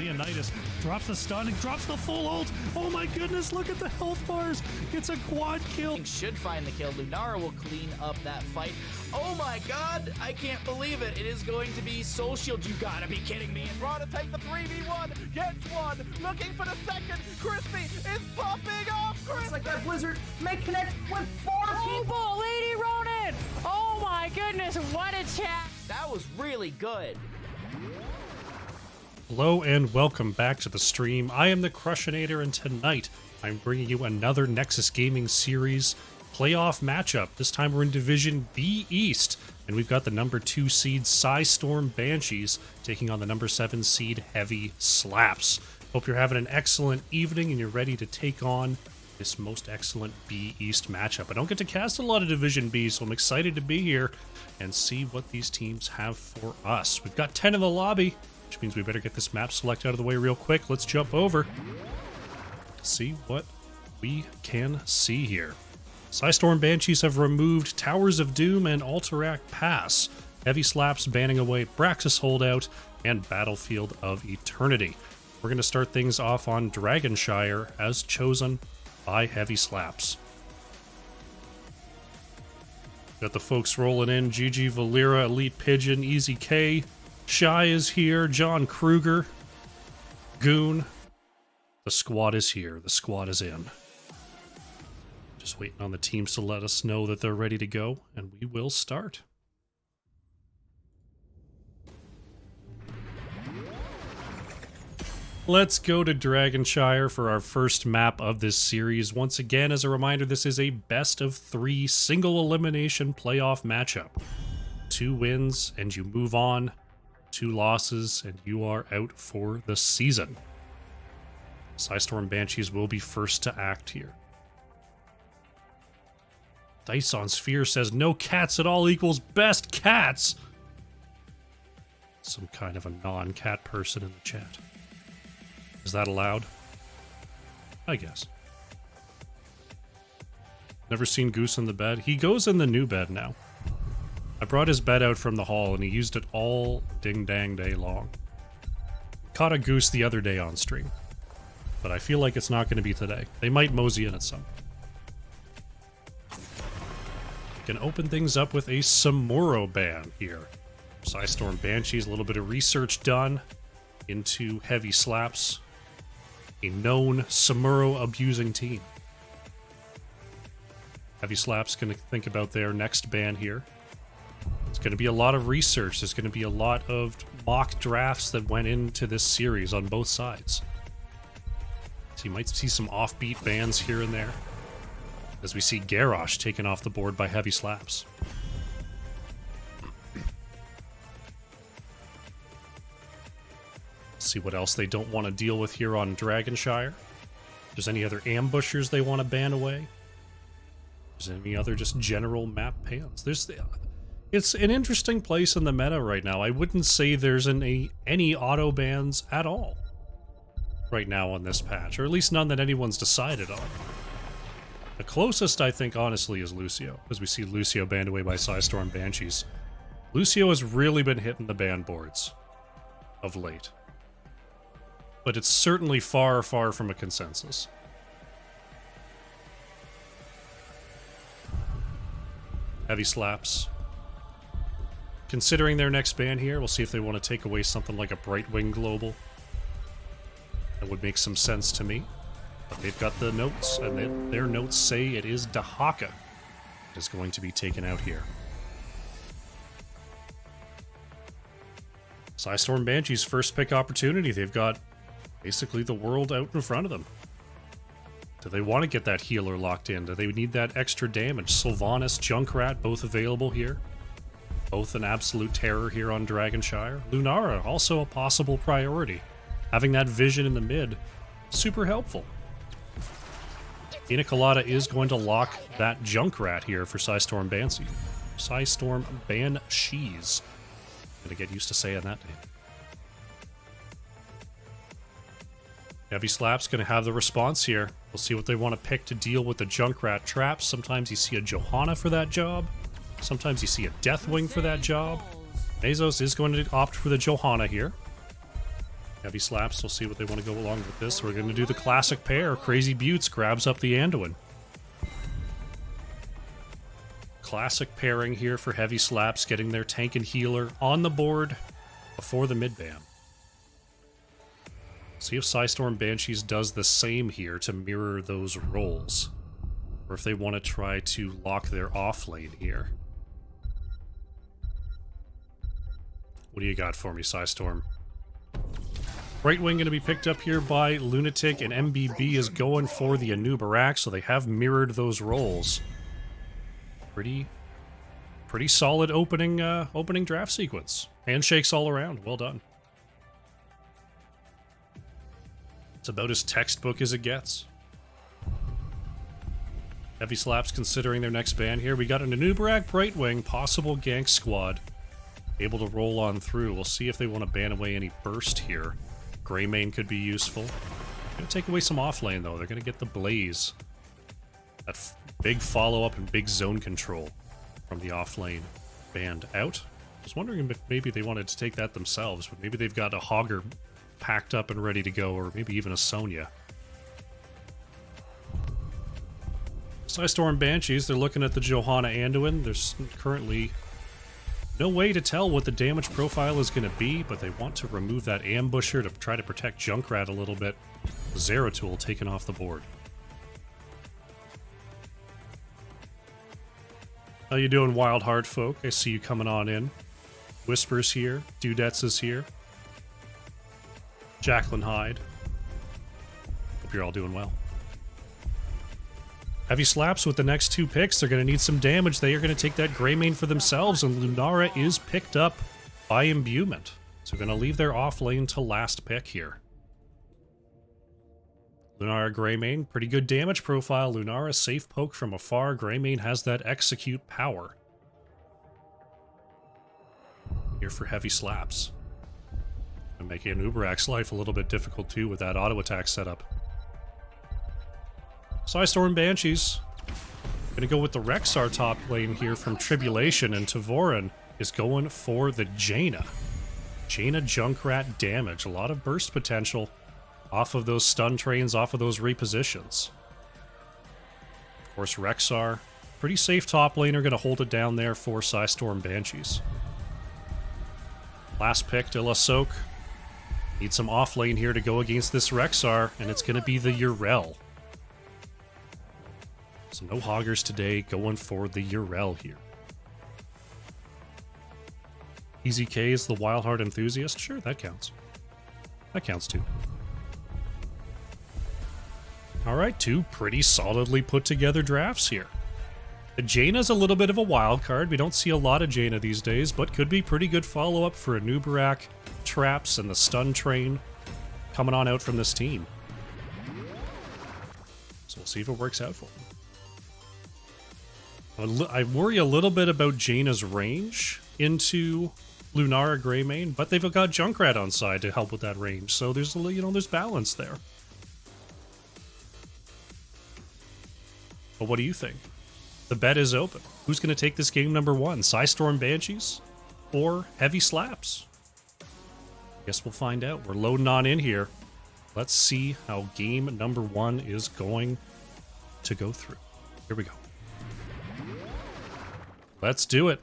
Leonidas drops the stun and drops the full ult. Oh my goodness, look at the health bars. It's a quad kill. Should find the kill. Lunara will clean up that fight. Oh my god, I can't believe it. It is going to be Soul Shield. You gotta be kidding me. And Raw to take the 3v1, gets one, looking for the second. Crispy is popping off. Looks like that Blizzard may connect with 4 people. Lady Ronin! Oh my goodness, what a chat! That was really good. Hello and welcome back to the stream. I am the Crushinator, and tonight I'm bringing you another Nexus Gaming Series playoff matchup. This time we're in Division B East, and we've got the number 2 seed Psistorm Banshees taking on the number 7 seed Heavy Slaps. Hope you're having an excellent evening and you're ready to take on this most excellent B East matchup. I don't get to cast a lot of Division B, so I'm excited to be here and see what these teams have for us. We've got 10 in the lobby, which means we better get this map select out of the way real quick. Let's jump over to see what we can see here. Psistorm Banshees have removed Towers of Doom and Alterac Pass. Heavy Slaps banning away Braxis Holdout and Battlefield of Eternity. We're going to start things off on Dragonshire as chosen by Heavy Slaps. Got the folks rolling in. GG Valera, Elite Pigeon, Easy K. Shy is here. John Kruger. Goon. The squad is here. The squad is in. Just waiting on the teams to let us know that they're ready to go, and we will start. Let's go to Dragonshire for our first map of this series. Once again, as a reminder, this is a best of 3 single elimination playoff matchup. 2 wins and you move on. 2 losses and you are out for the season. Psistorm Banshees will be first to act here. Dice on Sphere says no cats at all equals best cats. Some kind of a non-cat person in the chat. Is that allowed? I guess. Never seen Goose in the bed. He goes in the new bed now. I brought his bed out from the hall and he used it all ding-dang day long. Caught a Goose the other day on stream. But I feel like it's not going to be today. They might mosey in at some. Can open things up with a Samuro ban here. Psistorm Banshees, a little bit of research done into Heavy Slaps. A known Samuro abusing team. Heavy Slaps going to think about their next ban here. It's going to be a lot of research. There's going to be a lot of mock drafts that went into this series on both sides. So you might see some offbeat bans here and there, as we see Garrosh taken off the board by Heavy Slaps. See what else they don't want to deal with here on Dragonshire. If there's any other ambushers they want to ban away. If there's any other just general map bans. It's an interesting place in the meta right now. I wouldn't say there's any auto bans at all right now on this patch, or at least none that anyone's decided on. The closest, I think, honestly, is Lucio, as we see Lucio banned away by Psistorm Banshees. Lucio has really been hitting the ban boards of late. But it's certainly far, far from a consensus. Heavy Slaps. Considering their next ban here, we'll see if they want to take away something like a Brightwing Global. That would make some sense to me. But they've got the notes, and their notes say it is Dahaka that is going to be taken out here. Psistorm Banshees' first pick opportunity. They've got basically the world out in front of them. Do they want to get that healer locked in? Do they need that extra damage? Sylvanas, Junkrat, both available here. Both an absolute terror here on Dragonshire. Lunara, also a possible priority. Having that vision in the mid, super helpful. Ina Colada is going to lock that Junkrat here for Psistorm Banshees. Psistorm Banshees. Gonna get used to saying that name. Heavy Slap's going to have the response here. We'll see what they want to pick to deal with the Junkrat traps. Sometimes you see a Johanna for that job. Sometimes you see a Deathwing for that job. Bezos is going to opt for the Johanna here. Heavy Slaps, we'll see what they want to go along with this. We're going to do the classic pair. Crazy Buttes grabs up the Anduin. Classic pairing here for Heavy Slaps, getting their tank and healer on the board before the mid-ban. See if Psistorm Banshees does the same here to mirror those roles. Or if they want to try to lock their off lane here. What do you got for me, Psistorm? Right wing going to be picked up here by Lunatic, and MBB is going for the Anubarak, so they have mirrored those roles. Pretty solid opening draft sequence. Handshakes all around. Well done. It's about as textbook as it gets. Heavy Slaps considering their next ban here. We got an Anubarak right wing, possible gank squad. Able to roll on through. We'll see if they want to ban away any burst here. Greymane could be useful. Gonna take away some off lane though. They're gonna get the Blaze. That big follow-up and big zone control from the off lane banned out. I was wondering if maybe they wanted to take that themselves, but maybe they've got a Hogger packed up and ready to go, or maybe even a Sonya. Psistorm Banshees, they're looking at the Johanna Anduin. There's currently no way to tell what the damage profile is going to be, but they want to remove that ambusher to try to protect Junkrat a little bit. Zeratul taken off the board. How you doing, Wild Heart folk? I see you coming on in. Whispers here. Dudettes is here. Jacqueline Hyde. Hope you're all doing well. Heavy Slaps with the next two picks. They're going to need some damage. They are going to take that Greymane for themselves, and Lunara is picked up by Imbuement. So we're going to leave their off lane to last pick here. Lunara Greymane, pretty good damage profile. Lunara safe poke from afar. Greymane has that execute power. Here for Heavy Slaps. And making Anubarak's life a little bit difficult too with that auto attack setup. Psistorm Banshees. Gonna go with the Rexar top lane here from Tribulation, and Tavorin is going for the Jaina. Jaina Junkrat damage. A lot of burst potential off of those stun trains, off of those repositions. Of course, Rexar, pretty safe top laner, gonna hold it down there for Psistorm Banshees. Last pick, De La Soak. Need some off lane here to go against this Rexar, and it's gonna be the Yrel. So no Hoggers today, going for the Yrel here. Easy K is the Wild Heart Enthusiast? Sure, that counts. That counts too. Alright, two pretty solidly put together drafts here. The Jaina's a little bit of a wild card. We don't see a lot of Jaina these days, but could be pretty good follow-up for Anubarak, Traps, and the Stun Train coming on out from this team. So we'll see if it works out for them. I worry a little bit about Jaina's range into Lunara Greymane, but they've got Junkrat on side to help with that range, so there's a little, there's balance there. But what do you think? The bet is open. Who's going to take this game number one? Psistorm Banshees or Heavy Slaps? Guess we'll find out. We're loading on in here. Let's see how game number one is going to go through. Here we go. Let's do it.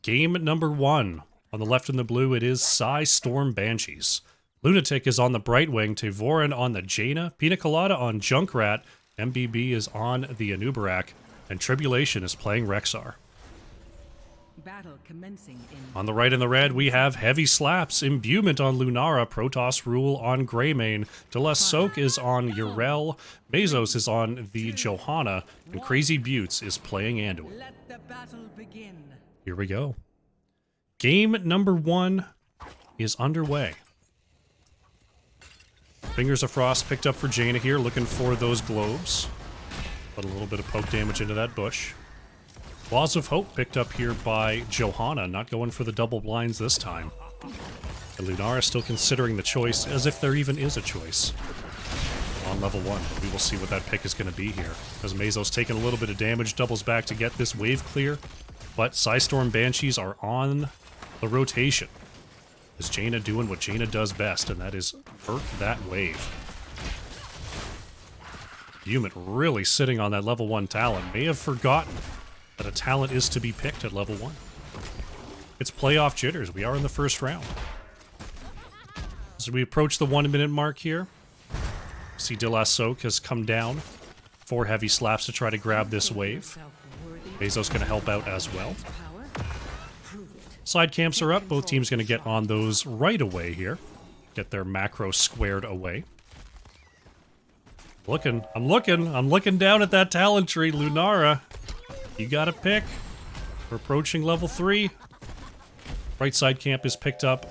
Game number one. On the left in the blue, it is Psistorm Banshees. Lunatic is on the Bright Wing, Tavorin on the Jaina, Pina Colada on Junkrat, MBB is on the Anubarak, and Tribulation is playing Rexar. Battle commencing in... On the right in the red, we have Heavy Slaps, Imbuement on Lunara, Protoss Rule on Greymane, De La Soak is on Yrel, Bezos is on the Johanna, and Crazy Buttes is playing Anduin. Let the battle begin. Here we go. Game number one is underway. Fingers of Frost picked up for Jaina here, looking for those globes. Put a little bit of poke damage into that bush. Claws of Hope picked up here by Johanna, not going for the double blinds this time. And Lunara still considering the choice, as if there even is a choice. On level 1, we will see what that pick is going to be here. As Mezo's taking a little bit of damage, doubles back to get this wave clear. But Psistorm Banshees are on the rotation. Is Jaina doing what Jaina does best, and that is perk that wave. Humid really sitting on that level 1 talent. May have forgotten that a talent is to be picked at level 1. It's playoff jitters. We are in the first round. As we approach the 1 minute mark here, see De La Soak has come down. 4 heavy slaps to try to grab this wave. Bezos going to help out as well. Side camps are up. Both teams going to get on those right away here. Get their macro squared away. I'm looking down at that talent tree. Lunara, you got to pick. We're approaching level 3. Right side camp is picked up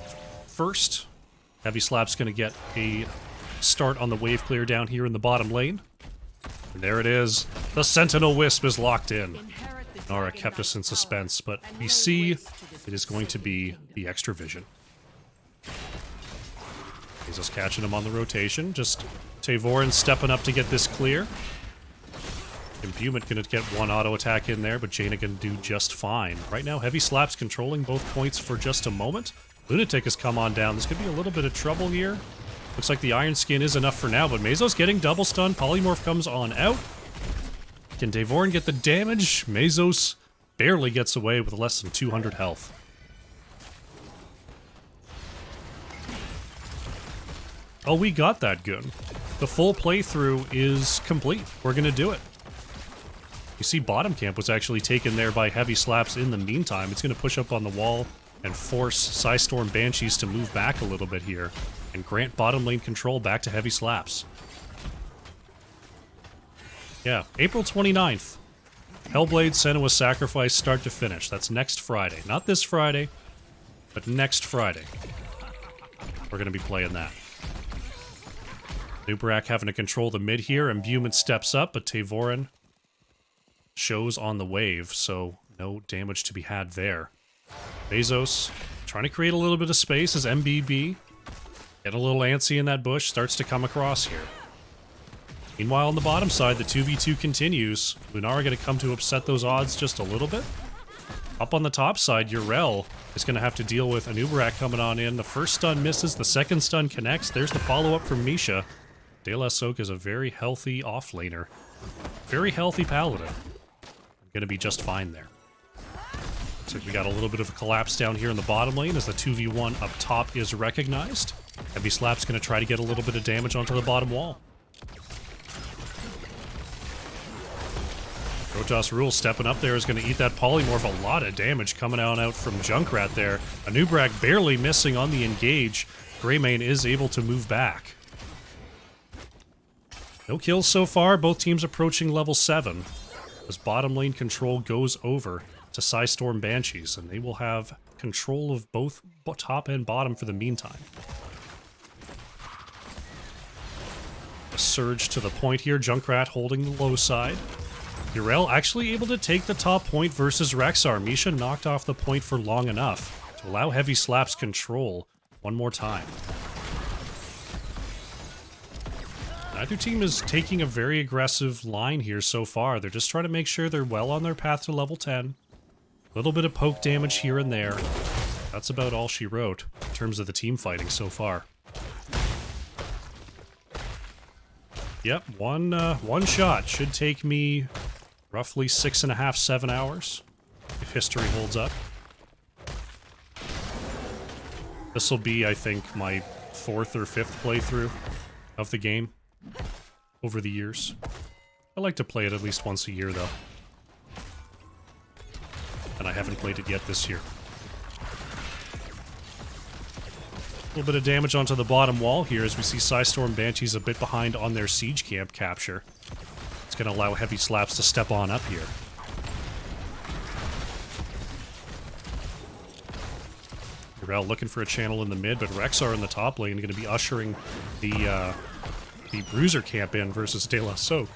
first. Heavy Slap's going to get a start on the wave clear down here in the bottom lane. And there it is. The Sentinel Wisp is locked in. Nara kept us in suspense, but we see it is going to be the extra vision. Bezos catching him on the rotation. Just Tavorin stepping up to get this clear. Imbuement gonna get 1 auto attack in there, but Jaina gonna do just fine. Right now, Heavy Slap's controlling both points for just a moment. Lunatic has come on down. There's gonna be a little bit of trouble here. Looks like the Iron Skin is enough for now, but Mezo's getting double stun. Polymorph comes on out. Can Tavorin get the damage? Mezos barely gets away with less than 200 health. Oh, we got that good. The full playthrough is complete. We're gonna do it. You see bottom camp was actually taken there by Heavy Slaps in the meantime. It's gonna push up on the wall and force Psistorm Banshees to move back a little bit here and grant bottom lane control back to Heavy Slaps. Yeah, April 29th. Hellblade Senua's Sacrifice start to finish. That's next Friday. Not this Friday, but next Friday. We're gonna be playing that. Nubarak having to control the mid here. Imbuement steps up, but Tavorin shows on the wave, so no damage to be had there. Bezos trying to create a little bit of space as MBB, get a little antsy in that bush, starts to come across here. Meanwhile, on the bottom side, the 2v2 continues. Lunara going to come to upset those odds just a little bit. Up on the top side, Urel is going to have to deal with Anubarak coming on in. The first stun misses, the second stun connects. There's the follow-up from Misha. De La Soak is a very healthy offlaner. Very healthy paladin. Going to be just fine there. So we got a little bit of a collapse down here in the bottom lane as the 2v1 up top is recognized. Heavy Slap's going to try to get a little bit of damage onto the bottom wall. Protoss Rule stepping up there is going to eat that polymorph. A lot of damage coming out from Junkrat there. Anubarak barely missing on the engage. Greymane is able to move back. No kills so far. Both teams approaching level 7. As bottom lane control goes over to Psistorm Banshees, and they will have control of both top and bottom for the meantime. A surge to the point here. Junkrat holding the low side. Urel actually able to take the top point versus Rexar. Misha knocked off the point for long enough to allow Heavy Slap's control one more time. Neither team is taking a very aggressive line here so far. They're just trying to make sure they're well on their path to level 10. A little bit of poke damage here and there. That's about all she wrote in terms of the team fighting so far. Yep, one shot should take me roughly 6.5, 7 hours, if history holds up. This will be, I think, my 4th or 5th playthrough of the game over the years. I like to play it at least once a year, though. And I haven't played it yet this year. A little bit of damage onto the bottom wall here as we see Psistorm Banshees a bit behind on their siege camp capture. It's going to allow Heavy Slaps to step on up here. Urel looking for a channel in the mid, but Rexar in the top lane going to be ushering the Bruiser camp in versus De La Soak.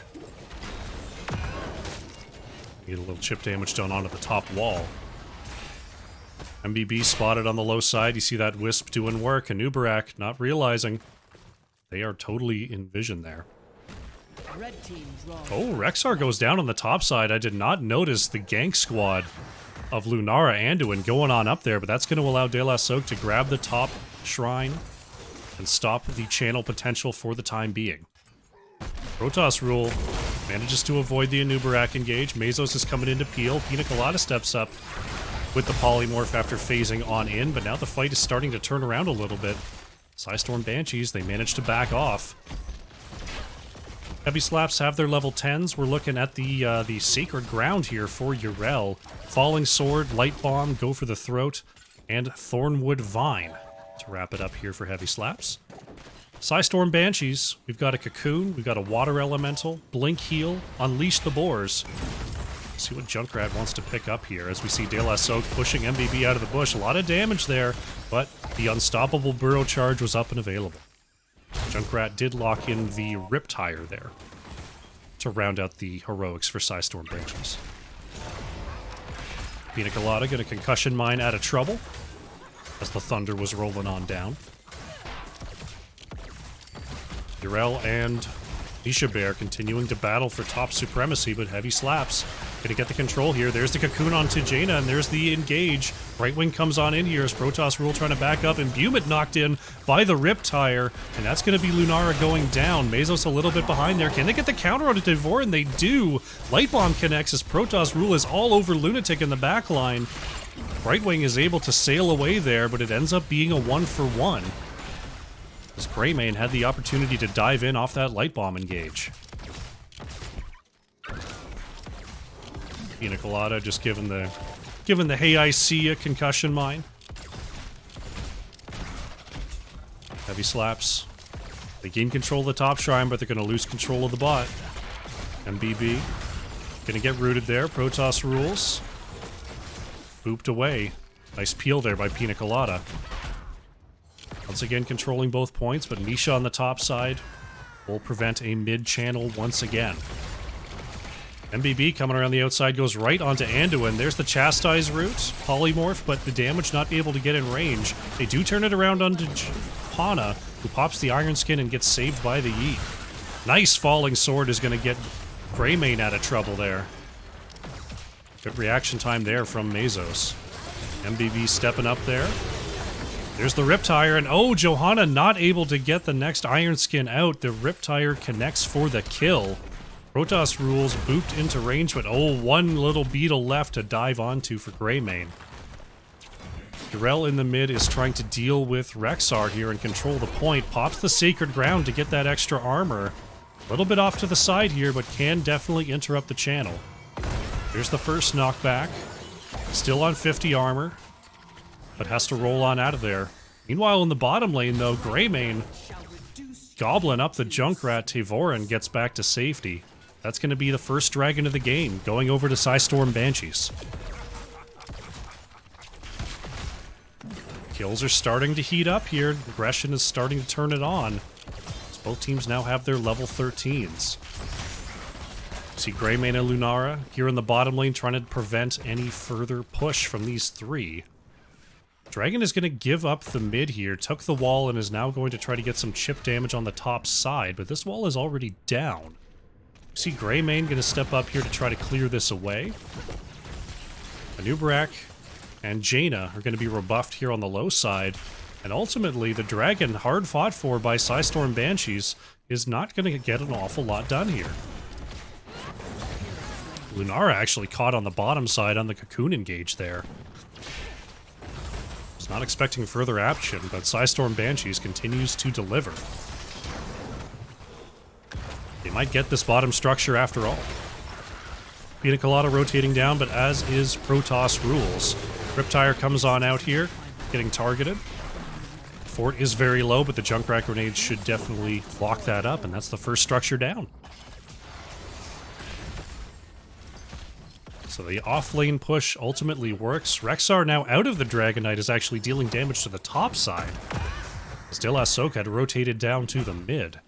Get a little chip damage done onto the top wall. MBB spotted on the low side. You see that Wisp doing work. Anubarak not realizing they are totally in vision there. Oh, Rexar goes down on the top side. I did not notice the gank squad of Lunara. Anduin going on up there, but that's going to allow De La Soak to grab the top shrine and stop the channel potential for the time being. Protoss Rule manages to avoid the Anubarak engage. Mesos is coming in to peel. Pina Colada steps up with the polymorph after phasing on in, but now the fight is starting to turn around a little bit. Psistorm Banshees, they managed to back off. Heavy Slaps have their level 10s. We're looking at the sacred ground here for Yrel. Falling Sword, Light Bomb, Go for the Throat, and Thornwood Vine to wrap it up here for Heavy Slaps. Psistorm Banshees, we've got a Cocoon, we've got a Water Elemental, Blink Heal, Unleash the Boars. Let's see what Junkrat wants to pick up here as we see De La Soak pushing MBB out of the bush. A lot of damage there, but the Unstoppable Burrow Charge was up and available. Junkrat did lock in the Riptire there to round out the heroics for Psistorm Banshees. Pina Colada get a Concussion Mine out of trouble as the Thunder was rolling on down. Yrel and Nisha Bear continuing to battle for top supremacy, but Heavy Slaps gonna get the control here. There's the Cocoon onto Jaina, and there's the engage. Right Wing comes on in here as Protoss Rule trying to back up, and Bumit knocked in by the Riptire, and that's gonna be Lunara going down. Mesos a little bit behind there. Can they get the counter on Devoran? They do. Light Bomb connects as Protoss Rule is all over Lunatic in the back line. Right Wing is able to sail away there, but it ends up being a 1-for-1. As Greymane had the opportunity to dive in off that Light Bomb engage. Pina Colada just given the hey I see ya concussion mine. Heavy Slaps. They gain control of the top shrine, but they're going to lose control of the bot. MBB. Going to get rooted there. Protoss Rules. Booped away. Nice peel there by Pina Colada. Once again controlling both points, but Misha on the top side will prevent a mid-channel once again. MBB coming around the outside goes right onto Anduin. There's the Chastise route, Polymorph, but the damage not able to get in range. They do turn it around onto Pana, who pops the Iron Skin and gets saved by the Yeet. Nice Falling Sword is going to get Greymane out of trouble there. Good reaction time there from Mesos. MBB stepping up there. There's the Riptire, and oh, Johanna not able to get the next Iron Skin out. The Riptire connects for the kill. Protoss Rules booped into range, but oh, one little beetle left to dive onto for Greymane. Yrel in the mid is trying to deal with Rexar here and control the point. Pops the Sacred Ground to get that extra armor. A little bit off to the side here, but can definitely interrupt the channel. There's the first knockback. Still on 50 armor, but has to roll on out of there. Meanwhile, in the bottom lane, though, Greymane gobbling up the Junkrat. Tevoran gets back to safety. That's going to be the first dragon of the game, going over to Psistorm Banshees. Kills are starting to heat up here. Aggression is starting to turn it on. As both teams now have their level 13s. See Greymane and Lunara here in the bottom lane trying to prevent any further push from these three. Dragon is going to give up the mid here, took the wall, and is now going to try to get some chip damage on the top side, but this wall is already down. See Greymane going to step up here to try to clear this away. Anubarak and Jaina are going to be rebuffed here on the low side, and ultimately the dragon, hard fought for by Psistorm Banshees, is not going to get an awful lot done here. Lunara actually caught on the bottom side on the Cocoon engage there. Was not expecting further action, but Psistorm Banshees continues to deliver. They might get this bottom structure after all. Pina Colada rotating down, but as is Protoss Rules. Riptire comes on out here, getting targeted. Fort is very low, but the Junkrat grenades should definitely lock that up, and that's the first structure down. So the off-lane push ultimately works. Rexar now out of the Dragon Knight is actually dealing damage to the top side. Still Ahsoka had rotated down to the mid.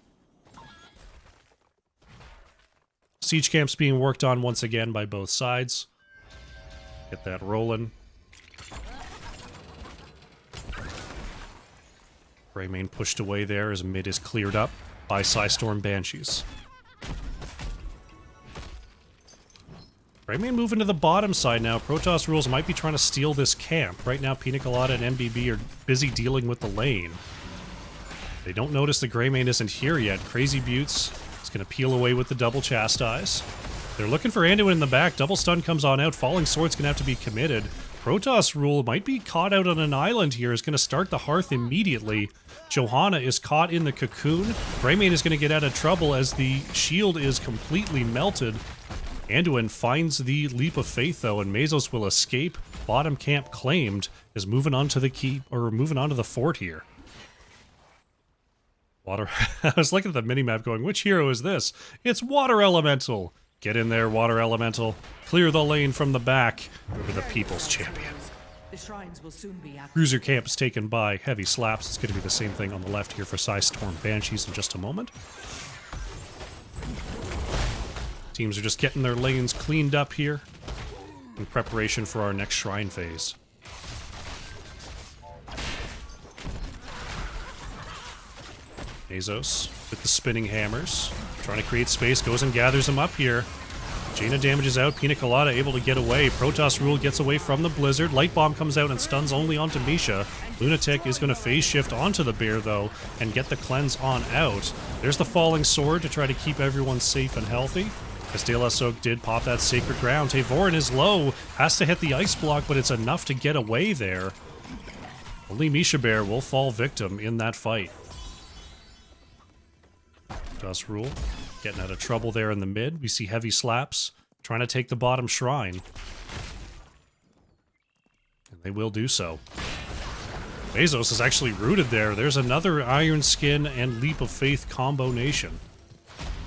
Siege camps being worked on once again by both sides. Get that rolling. Greymane pushed away there as mid is cleared up by Psistorm Banshees. Greymane moving to the bottom side now. Protoss Rules might be trying to steal this camp. Right now, Pina Colada and MBB are busy dealing with the lane. They don't notice the Greymane isn't here yet. Crazy Buttes is going to peel away with the double chastise. They're looking for Anduin in the back. Double stun comes on out. Falling Sword's going to have to be committed. Protoss Rule might be caught out on an island here. Is going to start the Hearth immediately. Johanna is caught in the cocoon. Greymane is going to get out of trouble as the shield is completely melted. Anduin finds the Leap of Faith though, and Mesos will escape. Bottom camp claimed, is moving on to the key, or moving on to the fort here. Water. I was looking at the minimap going, which hero is this? It's Water Elemental. Get in there, Water Elemental. Clear the lane from the back. We're the People's Champion. The shrines will soon be active. Cruiser camp is taken by Heavy Slaps. It's going to be the same thing on the left here for Psistorm Banshees in just a moment. Teams are just getting their lanes cleaned up here in preparation for our next shrine phase. Mesos with the spinning hammers, trying to create space, goes and gathers them up here. Jaina damages out, Pina Colada able to get away. Protoss Rule gets away from the Blizzard. Light Bomb comes out and stuns only onto Misha. Lunatic is going to phase shift onto the Bear, though, and get the cleanse on out. There's the Falling Sword to try to keep everyone safe and healthy. Castela Soak did pop that Sacred Ground. Tavorin is low, has to hit the Ice Block, but it's enough to get away there. Only Misha Bear will fall victim in that fight. Protoss Rule getting out of trouble there in the mid. We see Heavy Slaps trying to take the bottom shrine. And they will do so. Mesos is actually rooted there. There's another Iron Skin and Leap of Faith combo nation.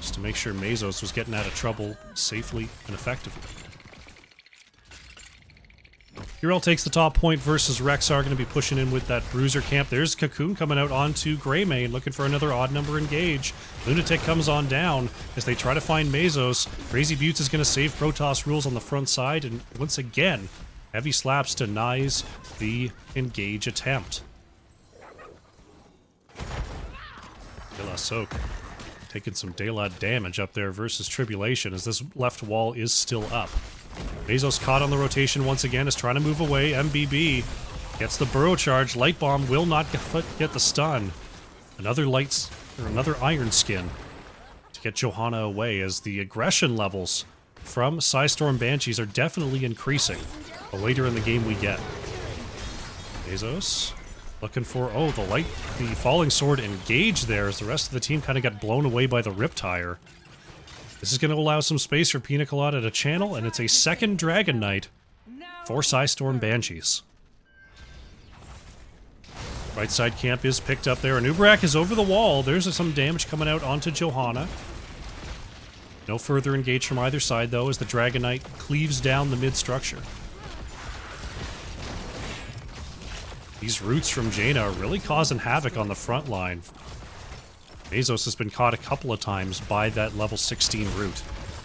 Just to make sure Mesos was getting out of trouble safely and effectively. Hero takes the top point versus Rexar, going to be pushing in with that Bruiser camp. There's Cocoon coming out onto Greymane, looking for another odd number engage. Lunatic comes on down as they try to find Mesos. Crazy Buttes is going to save Protoss Rules on the front side, and once again, Heavy Slaps denies the engage attempt. Dela Soak taking some daylight damage up there versus Tribulation as this left wall is still up. Mesos caught on the rotation once again, is trying to move away. MBB gets the burrow charge. Light Bomb will not get the stun. Another Iron Skin to get Johanna away as the aggression levels from Psistorm Banshees are definitely increasing the later in the game we get. Mesos looking for, the Falling Sword engage there as the rest of the team kind of got blown away by the Riptire. This is going to allow some space for Pina Colada to channel, and it's a second Dragon Knight for Psistorm Banshees. Right side camp is picked up there, and Ubrak is over the wall. There's some damage coming out onto Johanna. No further engage from either side, though, as the Dragon Knight cleaves down the mid-structure. These roots from Jaina are really causing havoc on the front line. Mesos has been caught a couple of times by that level 16 root.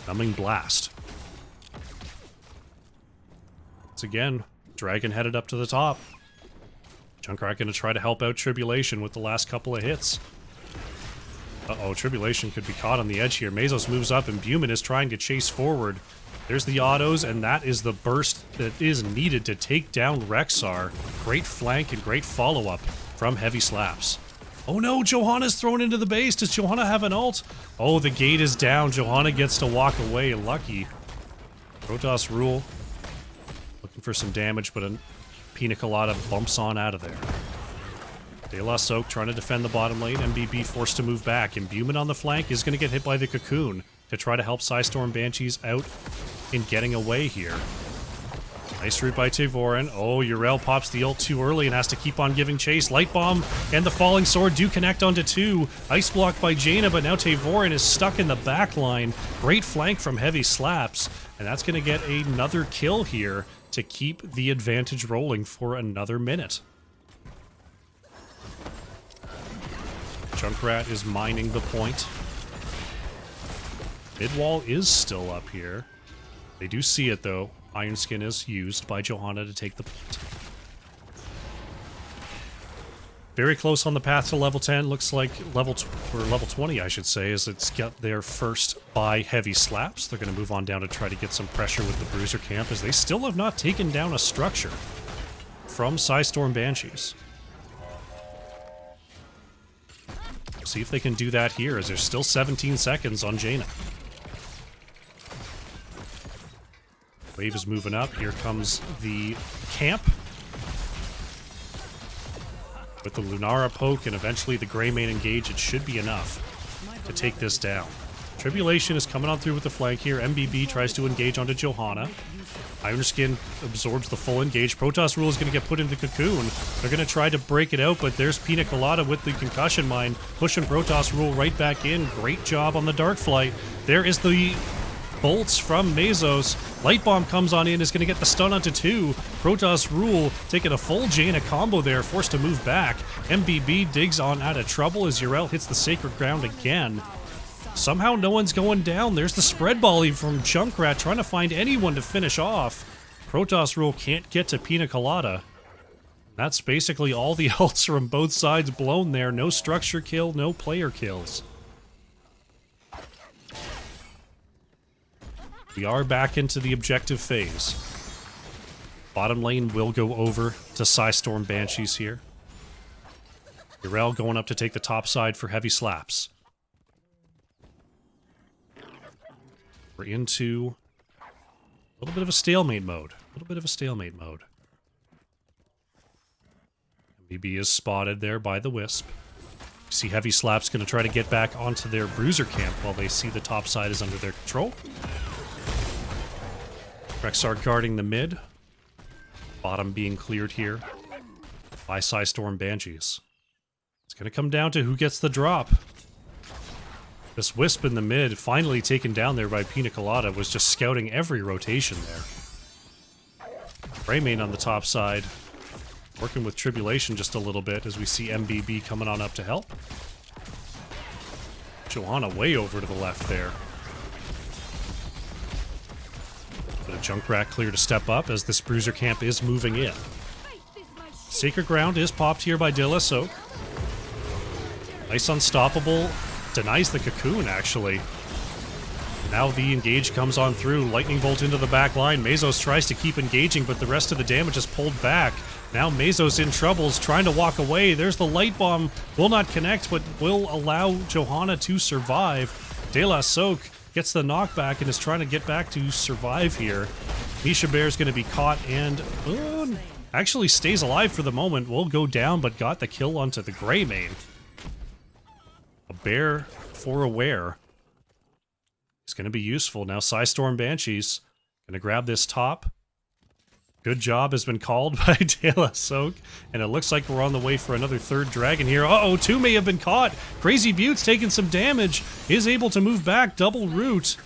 Numbing Blast. Once again, Dragon headed up to the top. Junkrat going to try to help out Tribulation with the last couple of hits. Uh-oh, Tribulation could be caught on the edge here. Mesos moves up and Buman is trying to chase forward. There's the autos, and that is the burst that is needed to take down Rexar. Great flank and great follow-up from Heavy Slaps. Oh no, Johanna's thrown into the base. Does Johanna have an ult? Oh, the gate is down. Johanna gets to walk away. Lucky. Protoss Rule looking for some damage, but a Pina Colada bumps on out of there. De La Soak trying to defend the bottom lane. MBB forced to move back, and Buman on the flank is going to get hit by the Cocoon to try to help Psistorm Banshees out in getting away here. Nice route by Tavorin. Oh, Yrel pops the ult too early and has to keep on giving chase. Light Bomb and the Falling Sword do connect onto two. Ice Block by Jaina, but now Tavorin is stuck in the back line. Great flank from Heavy Slaps, and that's going to get another kill here to keep the advantage rolling for another minute. Junkrat is mining the point. Mid-wall is still up here. They do see it, though. Iron Skin is used by Johanna to take the point. Very close on the path to level 10. Looks like level 20, I should say, as it's got their first by heavy slaps. They're going to move on down to try to get some pressure with the Bruiser camp, as they still have not taken down a structure from Psistorm Banshees. See if they can do that here, as there's still 17 seconds on Jaina. Wave is moving up. Here comes the camp with the Lunara poke and eventually the Greymane engage. It should be enough to take this down. Tribulation is coming on through with the flank here. MBB tries to engage onto Johanna. Ironskin absorbs the full engage. Protoss Rule is going to get put into Cocoon. They're going to try to break it out, but there's Pina Colada with the Concussion Mine, pushing Protoss Rule right back in. Great job on the Dark Flight. There is the bolts from Mesos. Light Bomb comes on in, is going to get the stun onto 2. Protoss Rule taking a full Jaina combo there, forced to move back. MBB digs on out of trouble as Yrel hits the Sacred Ground again. Somehow no one's going down. There's the spread volley from Junkrat trying to find anyone to finish off. Protoss Rule can't get to Pina Colada. That's basically all the ults from both sides blown there. No structure kill, no player kills. We are back into the objective phase. Bottom lane will go over to Psistorm Banshees here. Yrel going up to take the top side for heavy slaps. We're into a little bit of a stalemate mode. MBB is spotted there by the Wisp. You see Heavy Slap's going to try to get back onto their Bruiser camp while they see the top side is under their control. Rexar guarding the mid. Bottom being cleared here by Psistorm Banshees. It's going to come down to who gets the drop. This Wisp in the mid, finally taken down there by Pina Colada, was just scouting every rotation there. Greymane on the top side, working with Tribulation just a little bit as we see MBB coming on up to help. Johanna way over to the left there. But a Junkrat clear to step up as this Bruiser camp is moving in. Sacred Ground is popped here by De La Soak. Nice Unstoppable. Denies the Cocoon, actually. Now the engage comes on through. Lightning Bolt into the back line. Mesos tries to keep engaging, but the rest of the damage is pulled back. Now Mesos in troubles, trying to walk away. There's the Light Bomb. Will not connect, but will allow Johanna to survive. De La Soak gets the knockback and is trying to get back to survive here. Misha Bear's going to be caught and actually stays alive for the moment. Will go down, but got the kill onto the Greymane. A bear for a wear. It's going to be useful. Now Psistorm Banshees going to grab this top. Good job has been called by De La Soak, and it looks like we're on the way for another third dragon here. Uh-oh, 2 may have been caught. Crazy Butte's taking some damage. Is able to move back. Double root.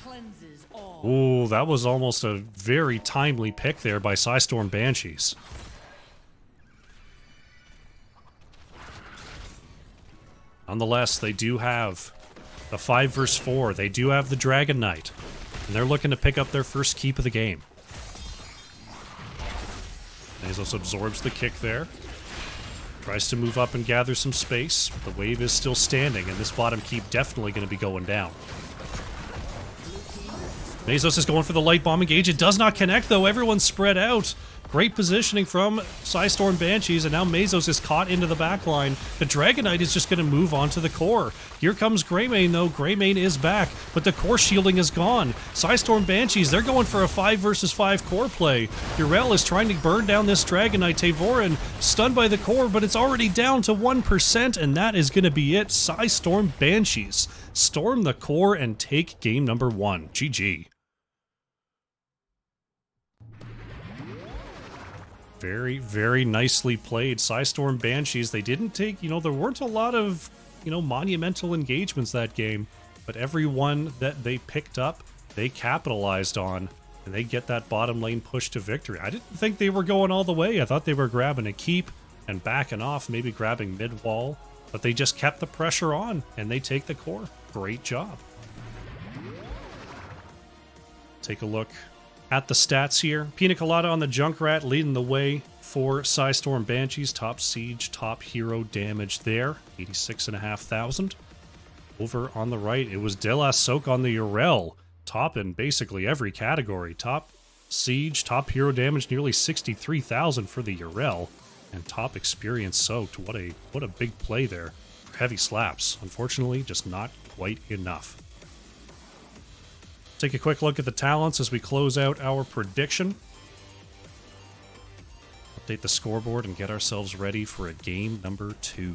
Ooh, that was almost a very timely pick there by Psistorm Banshees. Nonetheless, they do have the 5 vs 4. They do have the Dragon Knight, and they're looking to pick up their first keep of the game. Mesos absorbs the kick there. Tries to move up and gather some space. The wave is still standing, and this bottom keep definitely going to be going down. Mesos is going for the Light Bomb engage. It does not connect, though. Everyone's spread out. Great positioning from Psistorm Banshees, and now Mesos is caught into the backline. The Dragon Knight is just going to move on to the core. Here comes Greymane, though. Greymane is back, but the core shielding is gone. Psistorm Banshees, they're going for a 5 vs 5 core play. Yrel is trying to burn down this Dragon Knight. Tavorin stunned by the core, but it's already down to 1%, and that is going to be it. Psistorm Banshees storm the core and take game number 1. GG. Very, very nicely played. Psistorm Banshees, they didn't take, there weren't a lot of, monumental engagements that game, but every one that they picked up, they capitalized on, and they get that bottom lane push to victory. I didn't think they were going all the way. I thought they were grabbing a keep and backing off, maybe grabbing mid wall, but they just kept the pressure on, and they take the core. Great job. Take a look at the stats here. Pina Colada on the Junkrat leading the way, for Psistorm Banshees. Top siege, top hero damage there. 86,500. Over on the right, it was De La Soak on the Urel. Top in basically every category. Top siege, top hero damage, nearly 63,000 for the Urel. And top experience soaked. What a big play there. Heavy slaps. Unfortunately, just not quite enough. Take a quick look at the talents as we close out our prediction. Update the scoreboard and get ourselves ready for a game number 2.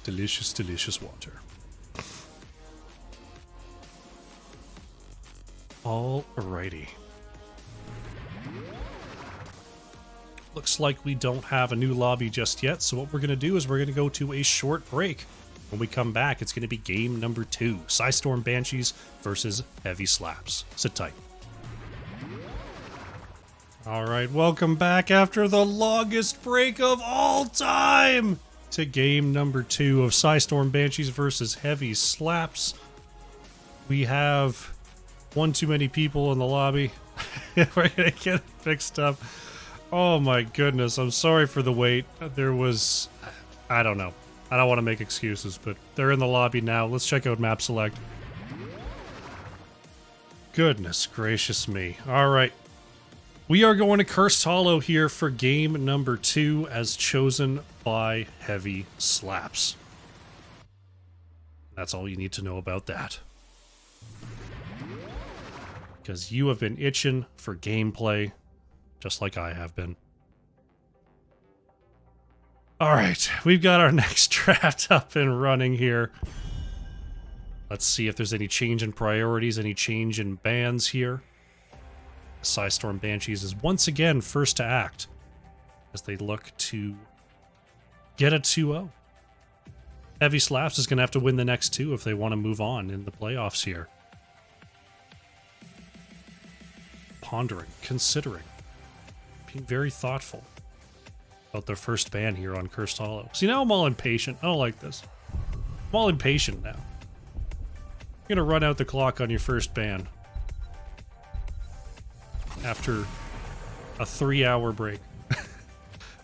Delicious, delicious water. Alrighty. Looks like we don't have a new lobby just yet, so what we're going to do is we're going to go to a short break. When we come back, it's going to be game number 2. Psistorm Banshees versus Heavy Slaps. Sit tight. Alright, welcome back after the longest break of all time to game number 2 of Psistorm Banshees versus Heavy Slaps. We have one too many people in the lobby. We're gonna get it fixed up. Oh my goodness, I'm sorry for the wait. There was... I don't know. I don't want to make excuses, but they're in the lobby now. Let's check out map select. Goodness gracious me. Alright. We are going to Cursed Hollow here for game number 2 as chosen by Heavy Slaps. That's all you need to know about that. Because you have been itching for gameplay, just like I have been. Alright, we've got our next draft up and running here. Let's see if there's any change in priorities, any change in bans here. Psistorm Banshees is once again first to act as they look to get a 2-0. Heavy Slaps is going to have to win the next 2 if they want to move on in the playoffs here. Pondering, considering, being very thoughtful about their first ban here on Cursed Hollow. See, now I'm all impatient. I don't like this. I'm all impatient now. You're going to run out the clock on your first ban after a 3-hour break.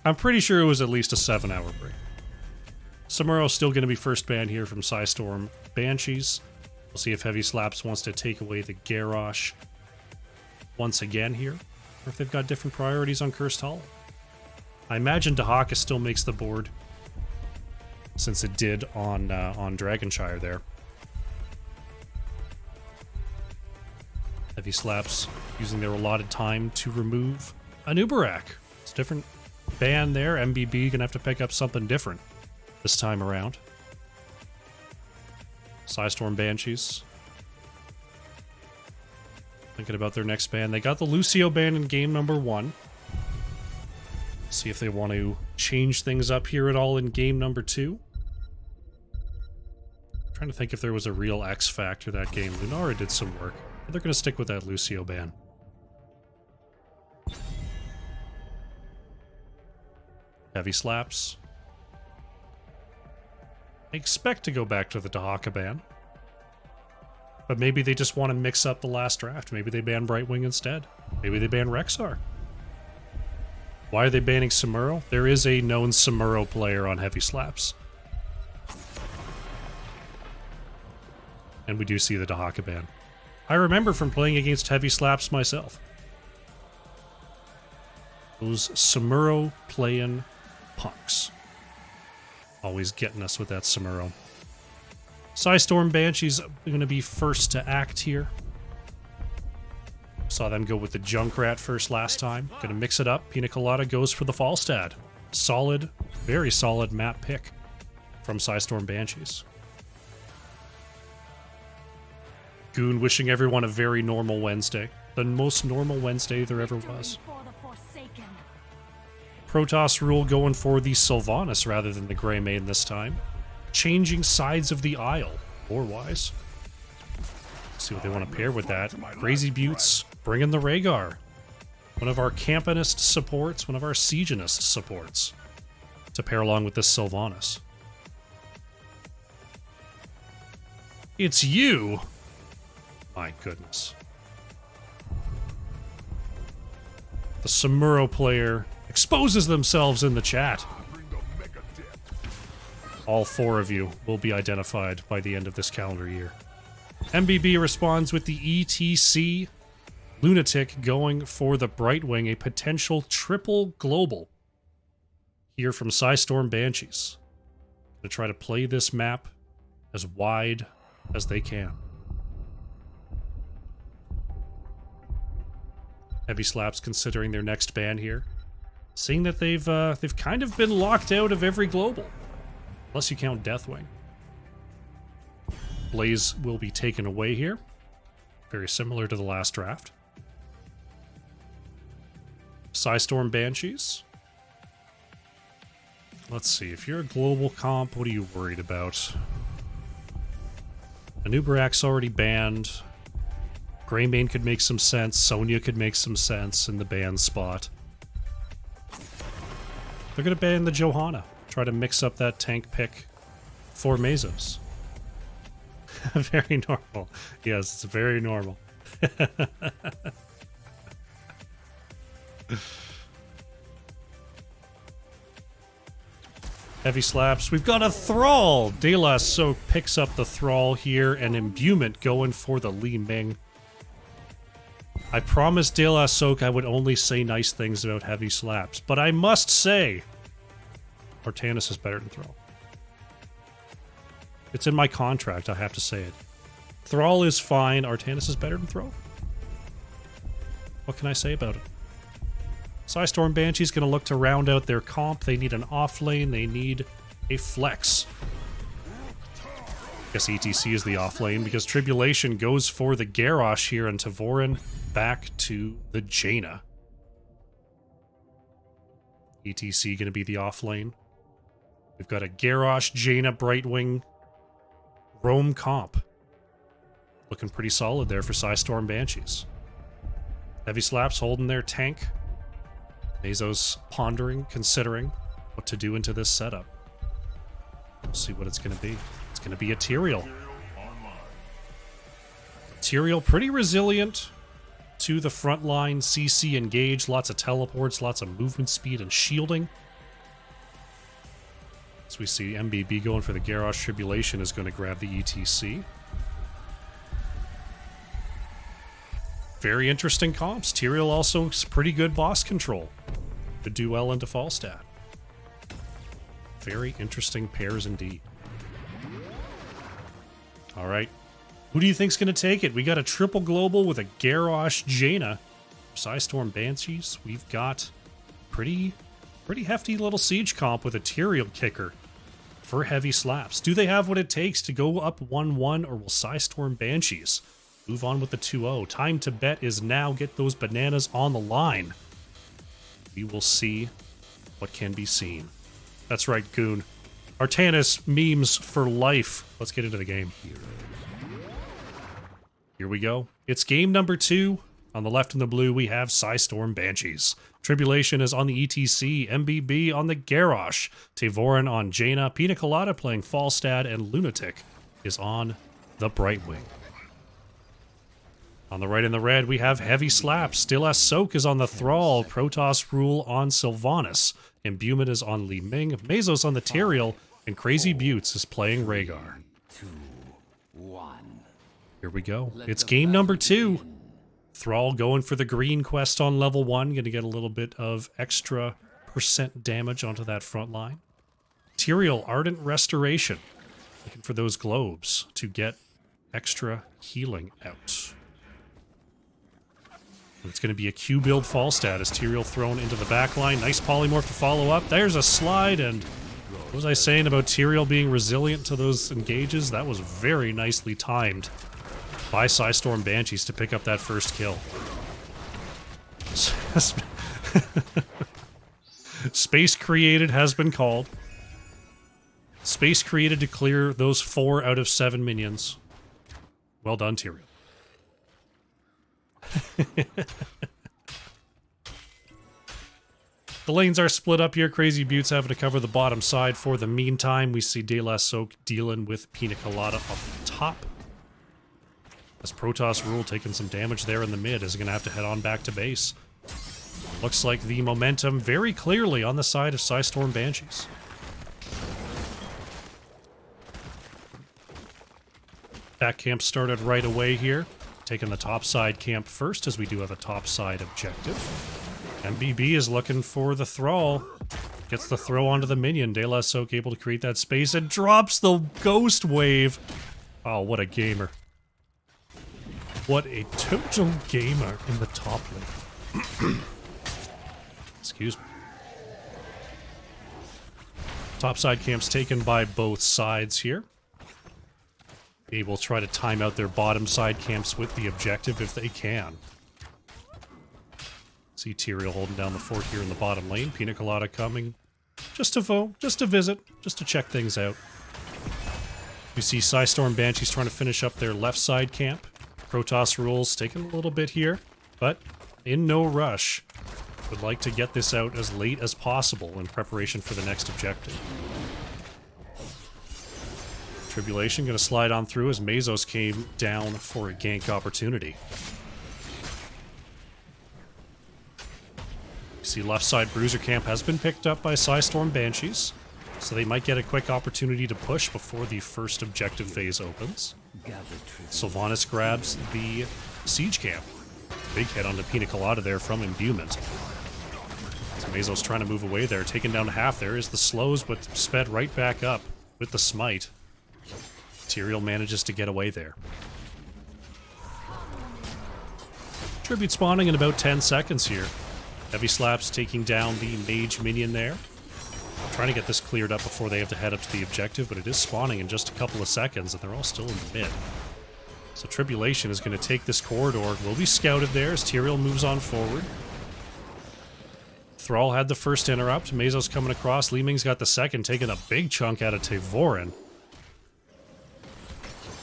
I'm pretty sure it was at least a 7-hour break. Samura's still going to be first ban here from Psistorm Banshees. We'll see if Heavy Slaps wants to take away the Garrosh once again here, or if they've got different priorities on Cursed Hollow. I imagine Dahaka still makes the board, since it did on Dragonshire there. Heavy Slaps using their allotted time to remove an Uberak. It's a different ban there. MBB gonna have to pick up something different this time around. Psistorm Banshees thinking about their next ban. They got the Lucio ban in game number 1. See if they want to change things up here at all in game number 2. Trying to think if there was a real X factor that game. Lunara did some work. But they're going to stick with that Lucio ban. Heavy Slaps. I expect to go back to the Dahaka ban. But maybe they just want to mix up the last draft. Maybe they ban Brightwing instead. Maybe they ban Rexar. Why are they banning Samuro? There is a known Samuro player on Heavy Slaps. And we do see the Dahaka ban. I remember from playing against Heavy Slaps myself. Those Samuro playing punks. Always getting us with that Samuro. Psistorm Banshees going to be first to act here. Saw them go with the Junkrat first last time. Going to mix it up. Pina Colada goes for the Falstad. Solid, very solid map pick from Psistorm Banshees. Goon wishing everyone a very normal Wednesday. The most normal Wednesday there ever was. Protoss rule going for the Sylvanas rather than the Grey Main this time. Changing sides of the aisle, lore-wise. See what they want to pair with that. Crazy Buttes, bring in the Rhaegar. One of our Campanist supports, one of our Siegenist supports. To pair along with this Sylvanas. It's you! My goodness. The Samuro player exposes themselves in the chat. All 4 of you will be identified by the end of this calendar year. MBB responds with the ETC. Lunatic going for the Brightwing, a potential triple global. Here from Psistorm Banshees. Gonna try to play this map as wide as they can. Heavy Slaps considering their next ban here. Seeing that they've kind of been locked out of every global. Unless you count Deathwing. Blaze will be taken away here. Very similar to the last draft. Psistorm Banshees. Let's see, if you're a global comp, what are you worried about? Anubarak's already banned. Greymane could make some sense. Sonya could make some sense in the ban spot. They're going to ban the Johanna. Try to mix up that tank pick for Mazos. Very normal. Yes, it's very normal. Heavy Slaps. We've got a Thrall! De La Soak picks up the Thrall here, and Imbuement going for the Li Ming. I promised De La Soak I would only say nice things about Heavy Slaps, but I must say, Artanis is better than Thrall. It's in my contract, I have to say it. Thrall is fine, Artanis is better than Thrall. What can I say about it? Psistorm Banshee's going to look to round out their comp. They need an off lane. They need a flex. I guess ETC is the off lane because Tribulation goes for the Garrosh here and Tavorin back to the Jaina. ETC going to be the off lane. We've got a Garrosh, Jaina, Brightwing, Roam comp. Looking pretty solid there for Psistorm Banshees. Heavy Slaps holding their tank. Mazos pondering, considering what to do into this setup. We'll see what it's going to be. It's going to be a Tyrael. Tyrael pretty resilient to the front line. CC engage, lots of teleports, lots of movement speed and shielding. As we see MBB going for the Garrosh, Tribulation is going to grab the ETC. Very interesting comps. Tyrael also pretty good boss control. Could do well into Falstad. Very interesting pairs indeed. Alright. Who do you think's going to take it? We got a triple global with a Garrosh Jaina. Psistorm Banshees. We've got pretty hefty little siege comp with a Tyrael kicker for Heavy Slaps. Do they have what it takes to go up 1-1, or will Psistorm Banshees move on with the 2-0? Time to bet is now. Get those bananas on the line. We will see what can be seen. That's right, Goon. Artanis memes for life. Let's get into the game. Here we go. It's game number 2. On the left in the blue, we have Psistorm Banshees. Tribulation is on the ETC. MBB on the Garrosh. Tavorin on Jaina. Pina Colada playing Falstad. And Lunatic is on the Brightwing. On the right in the red, we have Heavy Slaps. De La Soak is on the Thrall. Protoss Rule on Sylvanas. Imbuement is on Li Ming. Mazos on the Tyrael. And Crazy Buttes is playing Rhaegar. 2, 1. Here we go. It's game number 2. Thrall going for the green quest on level 1. Going to get a little bit of extra % damage onto that front line. Tyrael, Ardent Restoration. Looking for those globes to get extra healing out. And it's going to be a Q build Falstad as Tyrael thrown into the back line. Nice polymorph to follow up. There's a slide, and what was I saying about Tyrael being resilient to those engages? That was very nicely timed by Psistorm Banshees to pick up that first kill. Space created has been called. Space created to clear those 4 out of 7 minions. Well done, Tyrael. The lanes are split up here. Crazy Buttes having to cover the bottom side for the meantime. We see De La Soak dealing with Pina Colada up top. As Protoss Rule taking some damage there in the mid is going to have to head on back to base. Looks like the momentum very clearly on the side of Psistorm Banshees. That camp started right away here. Taking the top side camp first, as we do have a top side objective. MBB is looking for the Thrall. Gets the throw onto the minion. De La Soak able to create that space and drops the Ghost Wave. Oh, what a gamer. What a total gamer in the top lane. Excuse me. Topside camp's taken by both sides here. They will try to time out their bottom side camps with the objective if they can. See Tyrael holding down the fort here in the bottom lane. Pina Colada coming just to vote, just to visit, just to check things out. You see Psistorm Banshees trying to finish up their left side camp. Protoss Rules taking a little bit here, but in no rush. Would like to get this out as late as possible in preparation for the next objective. Tribulation going to slide on through as Mesos came down for a gank opportunity. You see left side Bruiser camp has been picked up by Psistorm Banshees, so they might get a quick opportunity to push before the first objective phase opens. Sylvanas grabs the siege camp. Big hit onto Pina Colada there from Imbuement. So Mesos trying to move away there, taken down to half. There is the slows, but sped right back up with the smite. Tyrael manages to get away there. Tribute spawning in about 10 seconds here. Heavy Slaps taking down the mage minion there. Trying to get this cleared up before they have to head up to the objective, but it is spawning in just a couple of seconds, and they're all still in the mid. So Tribulation is going to take this corridor. Will be scouted there as Tyrael moves on forward. Thrall had the first interrupt. Mesos coming across. Li Ming's got the second, taking a big chunk out of Tevorin.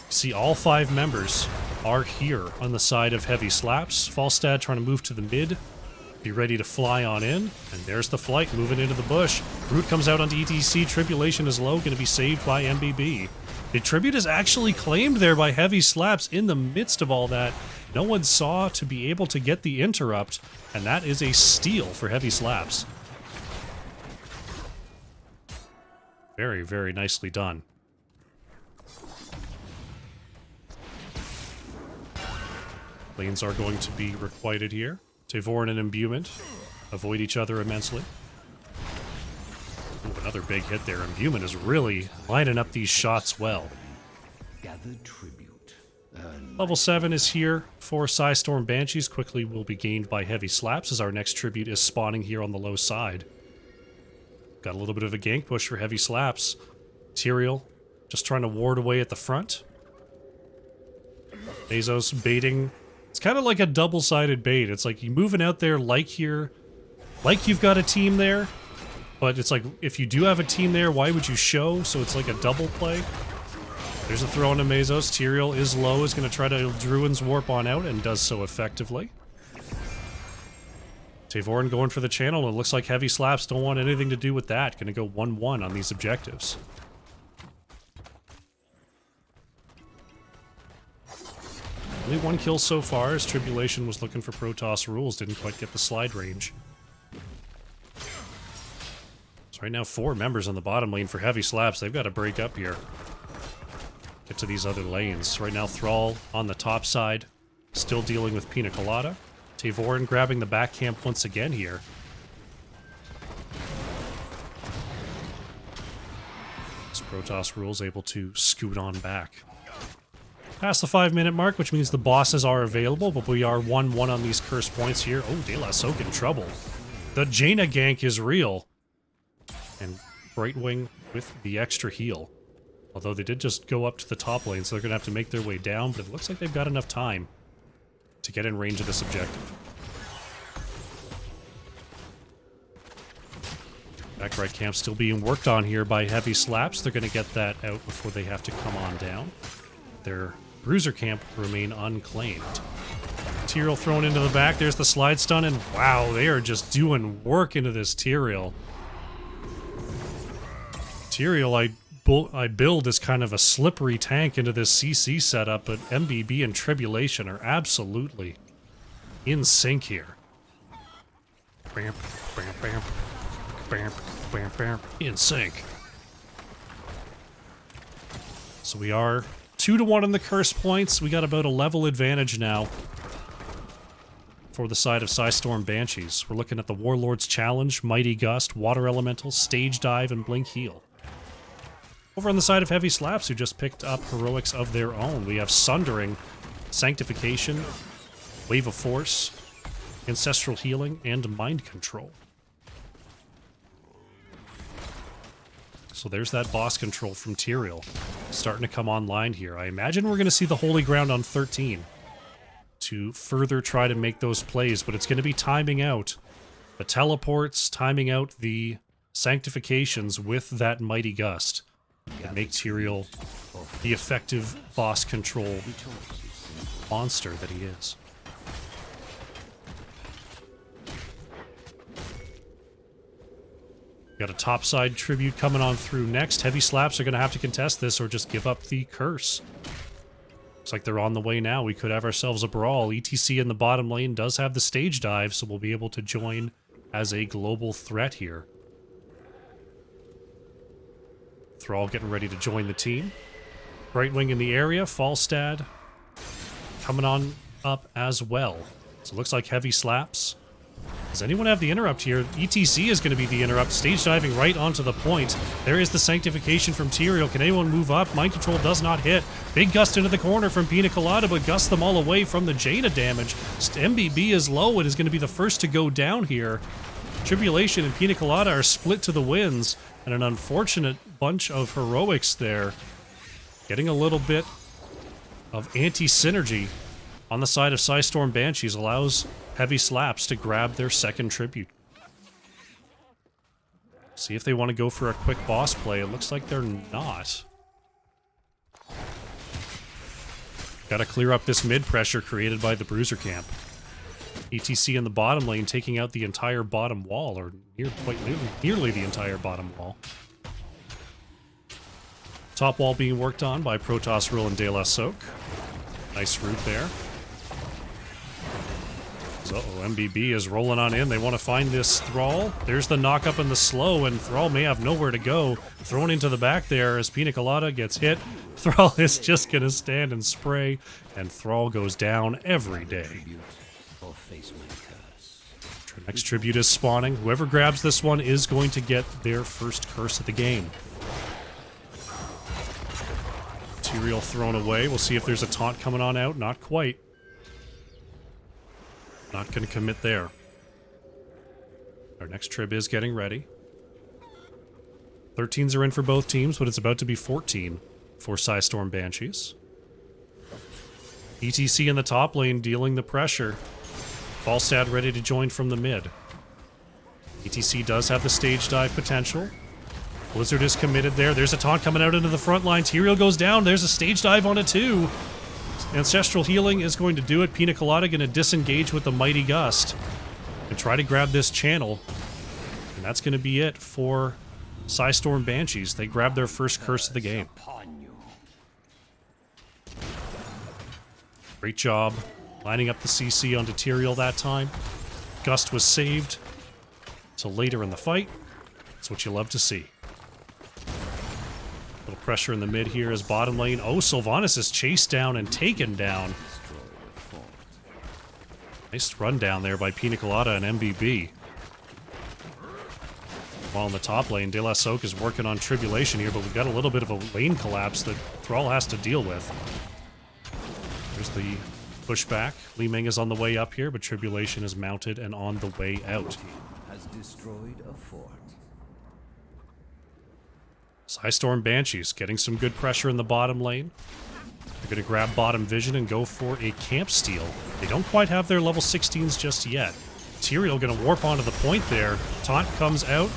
See, all 5 members are here on the side of Heavy Slaps. Falstad trying to move to the mid. Be ready to fly on in. And there's the flight moving into the bush. Root comes out onto ETC. Tribulation is low. Going to be saved by MBB. The tribute is actually claimed there by Heavy Slaps in the midst of all that. No one saw to be able to get the interrupt. And that is a steal for Heavy Slaps. Very, very nicely done. Lanes are going to be requited here. Tevorin and Imbuement avoid each other immensely. Ooh, another big hit there. Imbuement is really lining up these shots well. Level 7 is here for Psistorm Banshees. Quickly will be gained by Heavy Slaps as our next tribute is spawning here on the low side. Got a little bit of a gank push for Heavy Slaps. Tyrael just trying to ward away at the front. Mesos baiting. It's kind of like a double-sided bait. It's like you moving out there like you've got a team there, but it's like if you do have a team there, why would you show? So it's like a double play. There's a throw into Mesos. Tyrael is low, is going to try to Druin's Warp on out and does so effectively. Tevorin going for the channel, and it looks like Heavy Slaps don't want anything to do with that. Going to go 1-1 on these objectives. Only 1 kill so far, as Tribulation was looking for Protoss Rules, didn't quite get the slide range. So right now 4 members on the bottom lane for Heavy Slaps. They've got to break up here. Get to these other lanes. Right now Thrall on the top side, still dealing with Pina Colada. Tevorin grabbing the back camp once again here. This Protoss Rules able to scoot on back. Past the 5-minute mark, which means the bosses are available, but we are 1-1 on these curse points here. Oh, De La Soak in trouble. The Jaina gank is real. And Brightwing with the extra heal. Although they did just go up to the top lane, so they're going to have to make their way down, but it looks like they've got enough time to get in range of this objective. Back right camp still being worked on here by Heavy Slaps. They're going to get that out before they have to come on down. Their Bruiser camp remain unclaimed. Tyrael thrown into the back. There's the slide stun, and wow, they are just doing work into this Tyrael. Tyrael, I build as kind of a slippery tank into this CC setup, but MBB and Tribulation are absolutely in sync here. Bam, bam, bam, bam, bam, bam, in sync. So we are 2-1 in the curse points. We got about a level advantage now for the side of Psistorm Banshees. We're looking at the Warlord's Challenge, Mighty Gust, Water Elemental, Stage Dive, and Blink Heal. Over on the side of Heavy Slaps, who just picked up heroics of their own, we have Sundering, Sanctification, Wave of Force, Ancestral Healing, and Mind Control. So there's that boss control from Tyrael starting to come online here. I imagine we're going to see the Holy Ground on 13 to further try to make those plays, but it's going to be timing out the teleports, timing out the sanctifications with that Mighty Gust to make Tyrael the effective boss control monster that he is. Got a topside tribute coming on through next. Heavy Slaps are going to have to contest this or just give up the curse. Looks like they're on the way now. We could have ourselves a brawl. ETC in the bottom lane does have the stage dive, so we'll be able to join as a global threat here. Thrall getting ready to join the team. Brightwing in the area. Falstad coming on up as well. So it looks like Heavy Slaps. Does anyone have the interrupt here? ETC is going to be the interrupt. Stage diving right onto the point. There is the sanctification from Tyrael. Can anyone move up? Mind Control does not hit. Big gust into the corner from Pina Colada, but gusts them all away from the Jaina damage. MBB is low and is going to be the first to go down here. Tribulation and Pina Colada are split to the winds, and an unfortunate bunch of heroics there. Getting a little bit of anti-synergy on the side of Psistorm Banshees allows Heavy Slaps to grab their second tribute. See if they want to go for a quick boss play. It looks like they're not. Gotta clear up this mid pressure created by the Bruiser camp. ETC in the bottom lane taking out the entire bottom wall, or quite nearly the entire bottom wall. Top wall being worked on by Protoss Roll and De La Soak. Nice route there. Uh-oh, MBB is rolling on in. They want to find this Thrall. There's the knock-up and the slow, and Thrall may have nowhere to go. Thrown into the back there as Pina Colada gets hit. Thrall is just going to stand and spray, and Thrall goes down every day. Next tribute is spawning. Whoever grabs this one is going to get their first curse of the game. Tyrael thrown away. We'll see if there's a taunt coming on out. Not quite. Not going to commit there. Our next trib is getting ready. 13s are in for both teams, but it's about to be 14 for Psistorm Banshees. ETC in the top lane dealing the pressure. Falstad ready to join from the mid. ETC does have the stage dive potential. Blizzard is committed there. There's a taunt coming out into the front line. Tyrael goes down. There's a stage dive on it too. Ancestral Healing is going to do it. Pina Colada going to disengage with the Mighty Gust and try to grab this channel. And that's going to be it for Psistorm Banshees. They grab their first curse of the game. Great job lining up the CC onto Tyrael that time. Gust was saved till later in the fight. That's what you love to see. Little pressure in the mid here as bottom lane. Oh, Sylvanas is chased down and taken down. Nice run down there by Pina Colada and MBB. While in the top lane, De La Soak is working on Tribulation here, but we've got a little bit of a lane collapse that Thrall has to deal with. There's the pushback. Li Ming is on the way up here, but Tribulation is mounted and on the way out. Has destroyed a fort. Psistorm Banshees getting some good pressure in the bottom lane. They're going to grab bottom vision and go for a camp steal. They don't quite have their level 16s just yet. Tyrael going to warp onto the point there. Taunt comes out.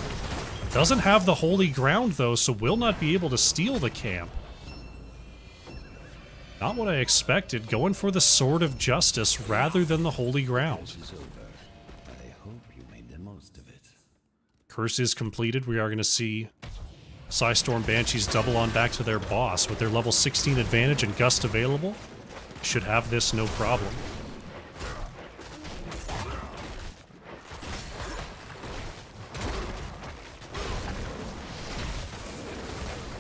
Doesn't have the holy ground though, so will not be able to steal the camp. Not what I expected. Going for the Sword of Justice rather than the holy ground. I hope you made the most of it. Curse is completed. We are going to see Psistorm Banshees double on back to their boss. With their level 16 advantage and Gust available, should have this no problem.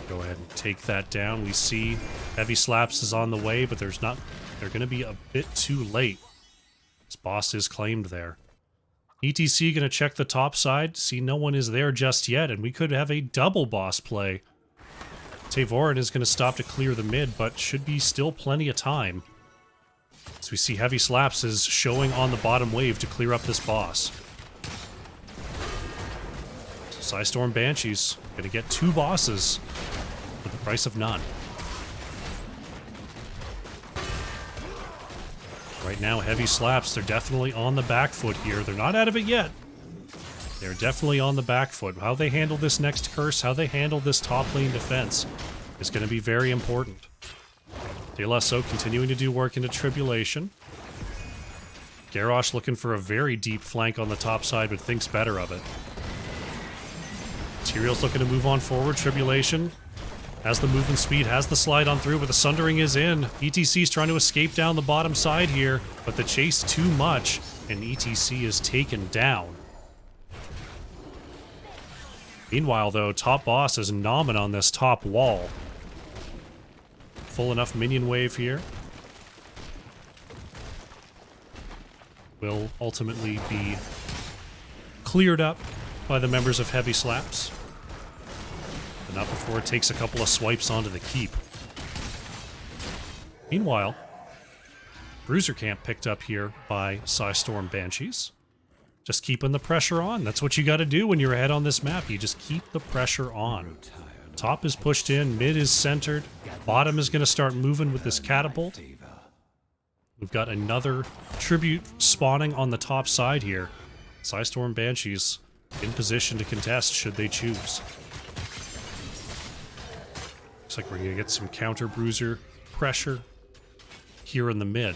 Go ahead and take that down. We see Heavy Slaps is on the way, but they're going to be a bit too late. This boss is claimed there. ETC going to check the top side. See, no one is there just yet, and we could have a double boss play. Tavorin is going to stop to clear the mid, but should be still plenty of time. As we see Heavy Slaps is showing on the bottom wave to clear up this boss. So Psistorm Banshees going to get 2 bosses for the price of none. Right now, Heavy Slaps, they're definitely on the back foot here. They're not out of it yet. They're definitely on the back foot. How they handle this next curse, how they handle this top lane defense is going to be very important. De La Soul continuing to do work into Tribulation. Garrosh looking for a very deep flank on the top side, but thinks better of it. Material's looking to move on forward. Tribulation has the movement speed, has the slide on through, but the Sundering is in. ETC's trying to escape down the bottom side here, but the chase too much, and ETC is taken down. Meanwhile, though, top boss is nomming on this top wall. Full enough minion wave here. Will ultimately be cleared up by the members of Heavy Slaps. But not before it takes a couple of swipes onto the keep. Meanwhile, Bruiser Camp picked up here by Psistorm Banshees. Just keeping the pressure on. That's what you got to do when you're ahead on this map. You just keep the pressure on. Top is pushed in, mid is centered, bottom is going to start moving with this catapult. We've got another tribute spawning on the top side here. Psistorm Banshees in position to contest should they choose. Looks like we're going to get some counter bruiser pressure here in the mid.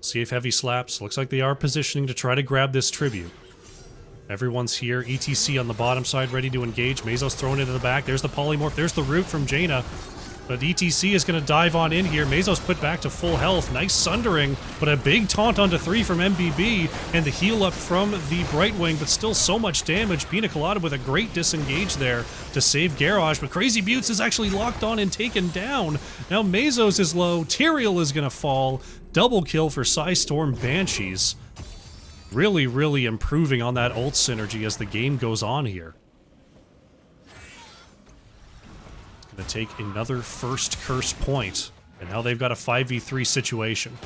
See if Heavy Slaps. Looks like they are positioning to try to grab this tribute. Everyone's here. ETC on the bottom side ready to engage. Mezo's thrown into the back. There's the polymorph. There's the root from Jaina. But ETC is going to dive on in here. Mezo's put back to full health. Nice sundering, but a big taunt onto 3 from MBB, and the heal up from the Brightwing, but still so much damage. Pina Colada with a great disengage there to save Garrosh, but Crazy Buttes is actually locked on and taken down. Now Mezo's is low. Tyrael is going to fall. Double kill for Psistorm Banshees. Really, really improving on that ult synergy as the game goes on here. Going to take another first curse point, and now they've got a 5v3 situation.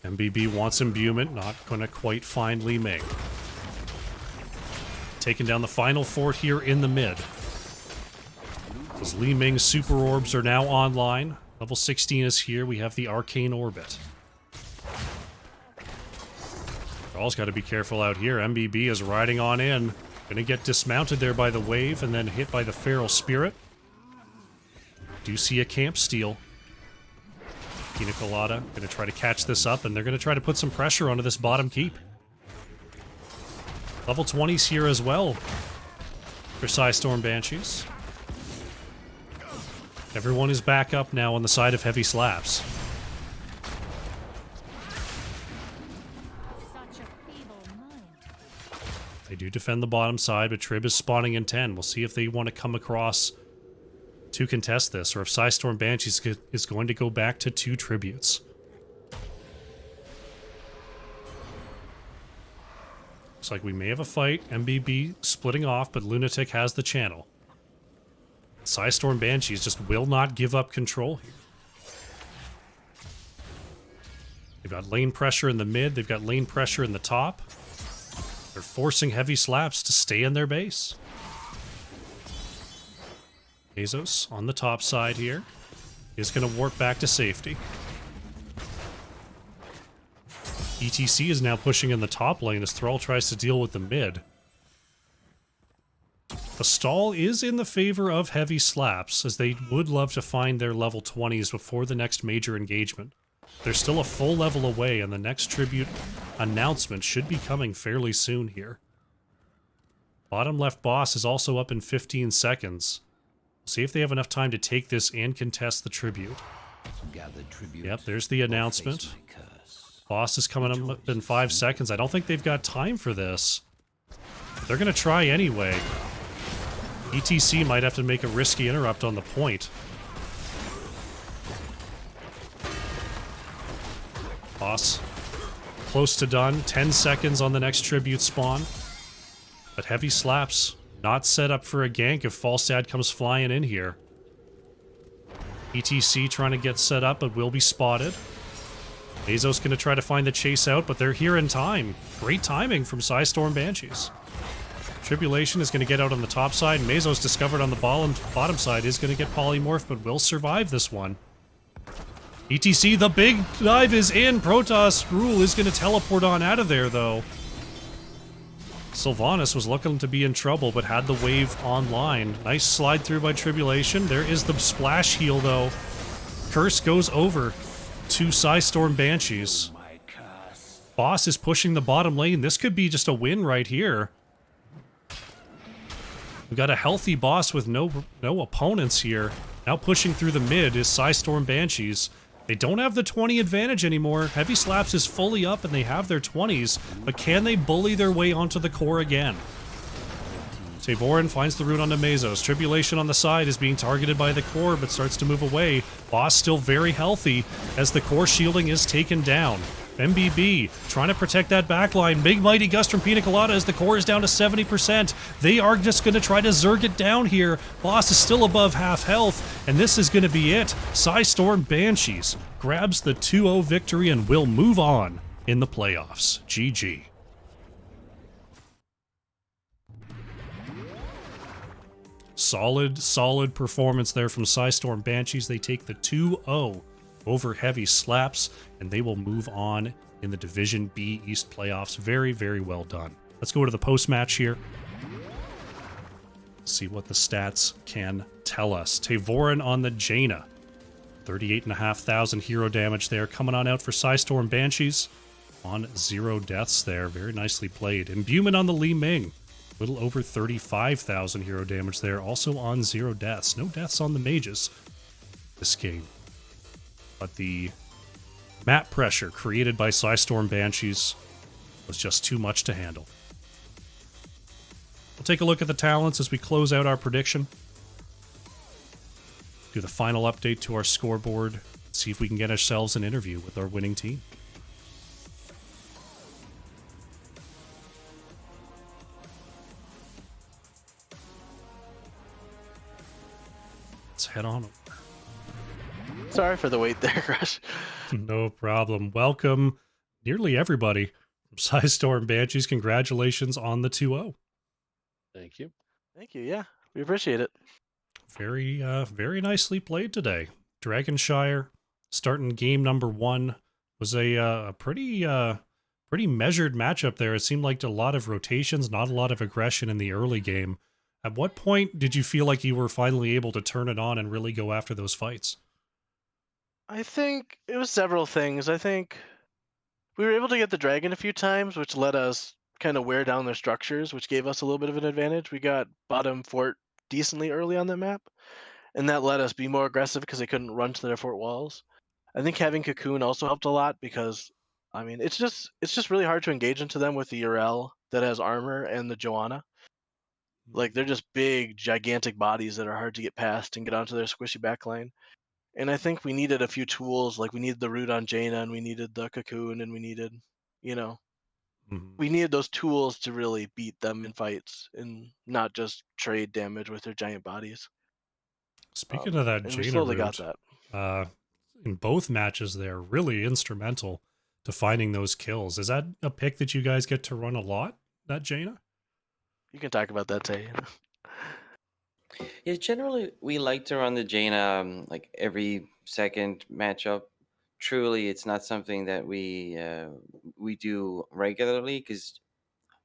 MBB wants imbuement, not going to quite find Li Ming. Taking down the final fort here in the mid. As Li Ming's super orbs are now online. Level 16 is here. We have the Arcane Orbit. Thrall's got to be careful out here. MBB is riding on in. Gonna get dismounted there by the wave and then hit by the Feral Spirit. Do see a camp steal. Pina Colada gonna try to catch this up, and they're gonna try to put some pressure onto this bottom keep. Level 20's here as well for Psistorm Banshees. Everyone is back up now on the side of Heavy Slaps. They do defend the bottom side, but Trib is spawning in 10. We'll see if they want to come across to contest this, or if Psistorm Banshees is going to go back to 2 tributes. Looks like we may have a fight. MBB splitting off, but Lunatic has the channel. Psistorm Banshees just will not give up control here. They've got lane pressure in the mid. They've got lane pressure in the top. They're forcing Heavy Slaps to stay in their base. Bezos on the top side here is going to warp back to safety. ETC is now pushing in the top lane as Thrall tries to deal with the mid. The stall is in the favor of Heavy Slaps, as they would love to find their level 20s before the next major engagement. They're still a full level away, and the next tribute announcement should be coming fairly soon here. Bottom left boss is also up in 15 seconds. See if they have enough time to take this and contest the tribute. Gather tribute. Yep, there's the or face announcement. my curse. Boss is coming up in 5 seconds. I don't think they've got time for this. But they're going to try anyway. ETC might have to make a risky interrupt on the point. Boss close to done. 10 seconds on the next tribute spawn. But heavy slaps not set up for a gank if Falstad comes flying in here. ETC trying to get set up, but will be spotted. Bezos going to try to find the chase out, but they're here in time. Great timing from Psistorm Banshees. Tribulation is going to get out on the top side. Bezos discovered on the bottom side is going to get polymorphed, but will survive this one. ETC, the big dive is in. Protoss Rule is going to teleport on out of there, though. Sylvanas was looking to be in trouble, but had the wave online. Nice slide through by Tribulation. There is the splash heal, though. Curse goes over to Psistorm Banshees. Boss is pushing the bottom lane. This could be just a win right here. We've got a healthy boss with no opponents here. Now pushing through the mid is Psistorm Banshees. They don't have the 20 advantage anymore. Heavy Slaps is fully up and they have their 20s, but can they bully their way onto the core again? Tavorin finds the rune onto Bezos. Tribulation on the side is being targeted by the core, but starts to move away. Boss still very healthy as the core shielding is taken down. MBB trying to protect that backline. Big mighty gust from Pina Colada as the core is down to 70%. They are just going to try to zerg it down here. Boss is still above half health, and this is going to be it. Psistorm Banshees grabs the 2-0 victory and will move on in the playoffs. GG. Solid performance there from Psistorm Banshees. They take the 2-0 over Heavy Slaps, and they will move on in the Division B East playoffs. Very, very well done. Let's go to the post-match here. See what the stats can tell us. Tavorin on the Jaina. 38,500 hero damage there. Coming on out for Psistorm Banshees on 0 deaths there. Very nicely played. Imbuement on the Li Ming. A little over 35,000 hero damage there. Also on 0 deaths. No deaths on the mages this game. But the map pressure created by Psistorm Banshees was just too much to handle. We'll take a look at the talents as we close out our prediction. Do the final update to our scoreboard. See if we can get ourselves an interview with our winning team. Let's head on over. Sorry for the wait there, Crush. No problem. Welcome, nearly everybody from Psistorm Banshees. Congratulations on the 2-0. Thank you. Thank you. Yeah, we appreciate it. Very nicely played today. Dragonshire starting game number 1 was a pretty measured matchup there. It seemed like a lot of rotations, not a lot of aggression in the early game. At what point did you feel like you were finally able to turn it on and really go after those fights? I think it was several things. I think we were able to get the dragon a few times, which let us kind of wear down their structures, which gave us a little bit of an advantage. We got bottom fort decently early on the map, and that let us be more aggressive because they couldn't run to their fort walls. I think having Cocoon also helped a lot because, I mean, it's just really hard to engage into them with the Urel that has armor and the Joanna. Like, they're just big, gigantic bodies that are hard to get past and get onto their squishy backline. And I think we needed a few tools, like we needed the root on Jaina, and we needed the Cocoon, and we needed, we needed those tools to really beat them in fights and not just trade damage with their giant bodies. Speaking of that and Jaina we slowly root, got that. In both matches they're really instrumental to finding those kills. Is that a pick that you guys get to run a lot, that Jaina? You can talk about that, Tay. Yeah, generally we like to run the Jaina like every second matchup. Truly, it's not something that we do regularly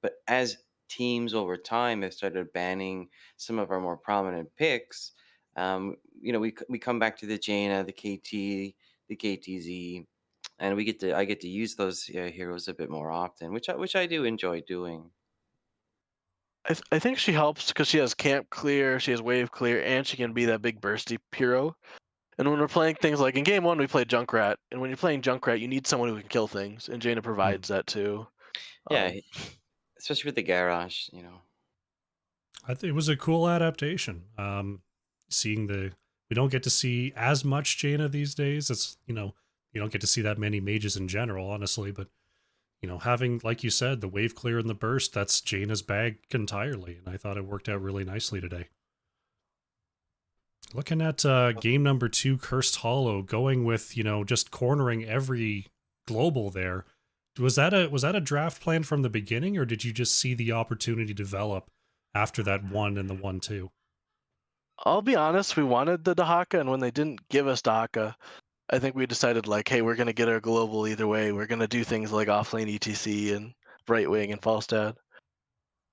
but as teams over time have started banning some of our more prominent picks, we come back to the Jaina, the KT, the KTZ, and I get to use those heroes a bit more often, which I do enjoy doing. I think she helps because she has camp clear, she has wave clear, and she can be that big bursty hero. And when we're playing things like in game 1, we played Junkrat, and when you're playing Junkrat, you need someone who can kill things, and Jaina provides that too. Yeah, Um, especially with the garage, I think it was a cool adaptation. Seeing we don't get to see as much Jaina these days. It's, you don't get to see that many mages in general, honestly, but having, like you said, the wave clear and the burst, that's Jaina's bag entirely, and I thought it worked out really nicely today. Looking at game number 2, Cursed Hollow, going with, just cornering every global there. Was that a draft plan from the beginning, or did you just see the opportunity develop after that 1 and the 1-2? I'll be honest, we wanted the Dahaka, and when they didn't give us Dahaka, I think we decided like, hey, we're gonna get our global either way. We're gonna do things like offlane ETC and Brightwing and Falstad.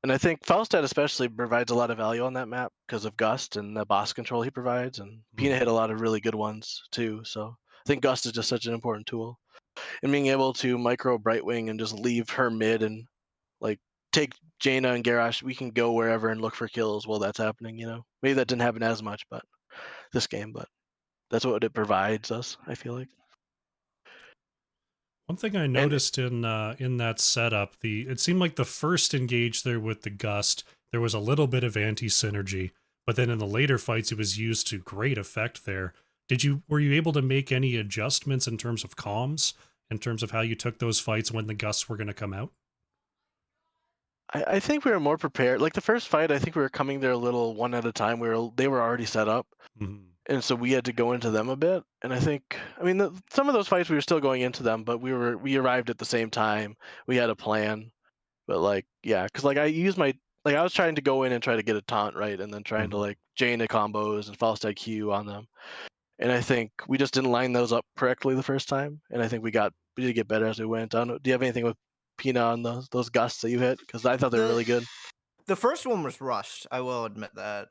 And I think Falstad especially provides a lot of value on that map because of Gust and the boss control he provides, and Pina hit a lot of really good ones too. So I think Gust is just such an important tool. And being able to micro Brightwing and just leave her mid and like take Jaina and Garrosh, we can go wherever and look for kills while that's happening, Maybe that didn't happen as much, but this game, but that's what it provides us, I feel like. One thing I noticed in that setup, it seemed like the first engage there with the Gust, there was a little bit of anti-synergy, but then in the later fights it was used to great effect there. Were you able to make any adjustments in terms of comms, in terms of how you took those fights when the Gusts were going to come out? I think we were more prepared. Like the first fight, I think we were coming there a little one at a time. They were already set up, and so we had to go into them a bit. And I think, some of those fights we were still going into them, but we arrived at the same time. We had a plan, but because I was trying to go in and try to get a taunt right, and then trying to Jaina combos and false IQ on them. And I think we just didn't line those up correctly the first time. And I think we did get better as we went. I don't know. Do you have anything with Pina on those Gusts that you hit? Because I thought they were really good. The first one was rushed. I will admit that.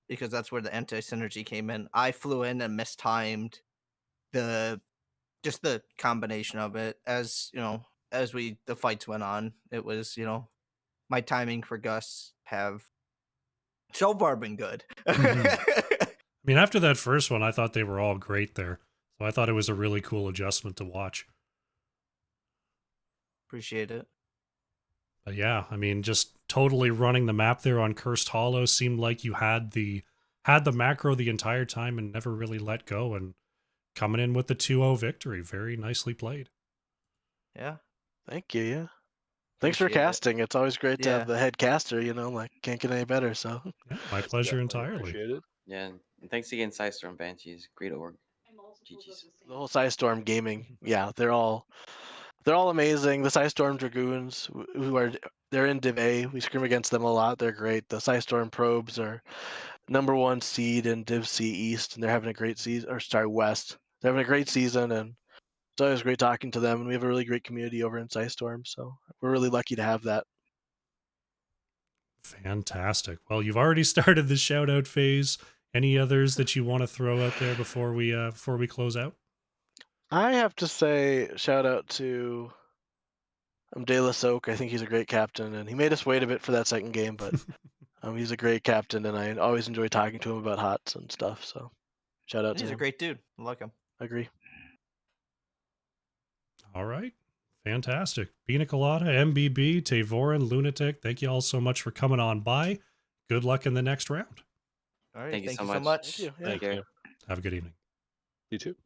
Because that's where the anti-synergy came in. I flew in and mistimed the combination of it. As the fights went on, it was my timing for Gus have so far been good. After that first one, I thought they were all great there. So I thought it was a really cool adjustment to watch. Appreciate it. But yeah, just totally running the map there on Cursed Hollow seemed like you had the macro the entire time and never really let go, and coming in with the 2-0 victory. Very nicely played. Yeah. Thank you, yeah. Thanks for casting. It's always great to have the head caster, can't get any better, so. Yeah, my pleasure entirely. Appreciate it. Yeah, and thanks again, Psistorm, Banshees. Great org. GG's. The whole Psistorm gaming, yeah, they're all amazing. The Psistorm Dragoons, they're in Div A. We scrim against them a lot. They're great. The Psistorm Probes are #1 seed in Div C East, and they're having a great season. West. They're having a great season, and it's always great talking to them. And we have a really great community over in Psistorm, so we're really lucky to have that. Fantastic. Well, you've already started the shout out phase. Any others that you want to throw out there before we close out? I have to say, shout out to De La Soak. I think he's a great captain, and he made us wait a bit for that second game, but he's a great captain, and I always enjoy talking to him about HOTS and stuff. So, shout out to him. He's a great dude. I like him. I agree. All right. Fantastic. Pina Colada, MBB, Tavorin, Lunatic, thank you all so much for coming on by. Good luck in the next round. All right. Thank you so much. much. Thank you. Thank you. Have a good evening. You too.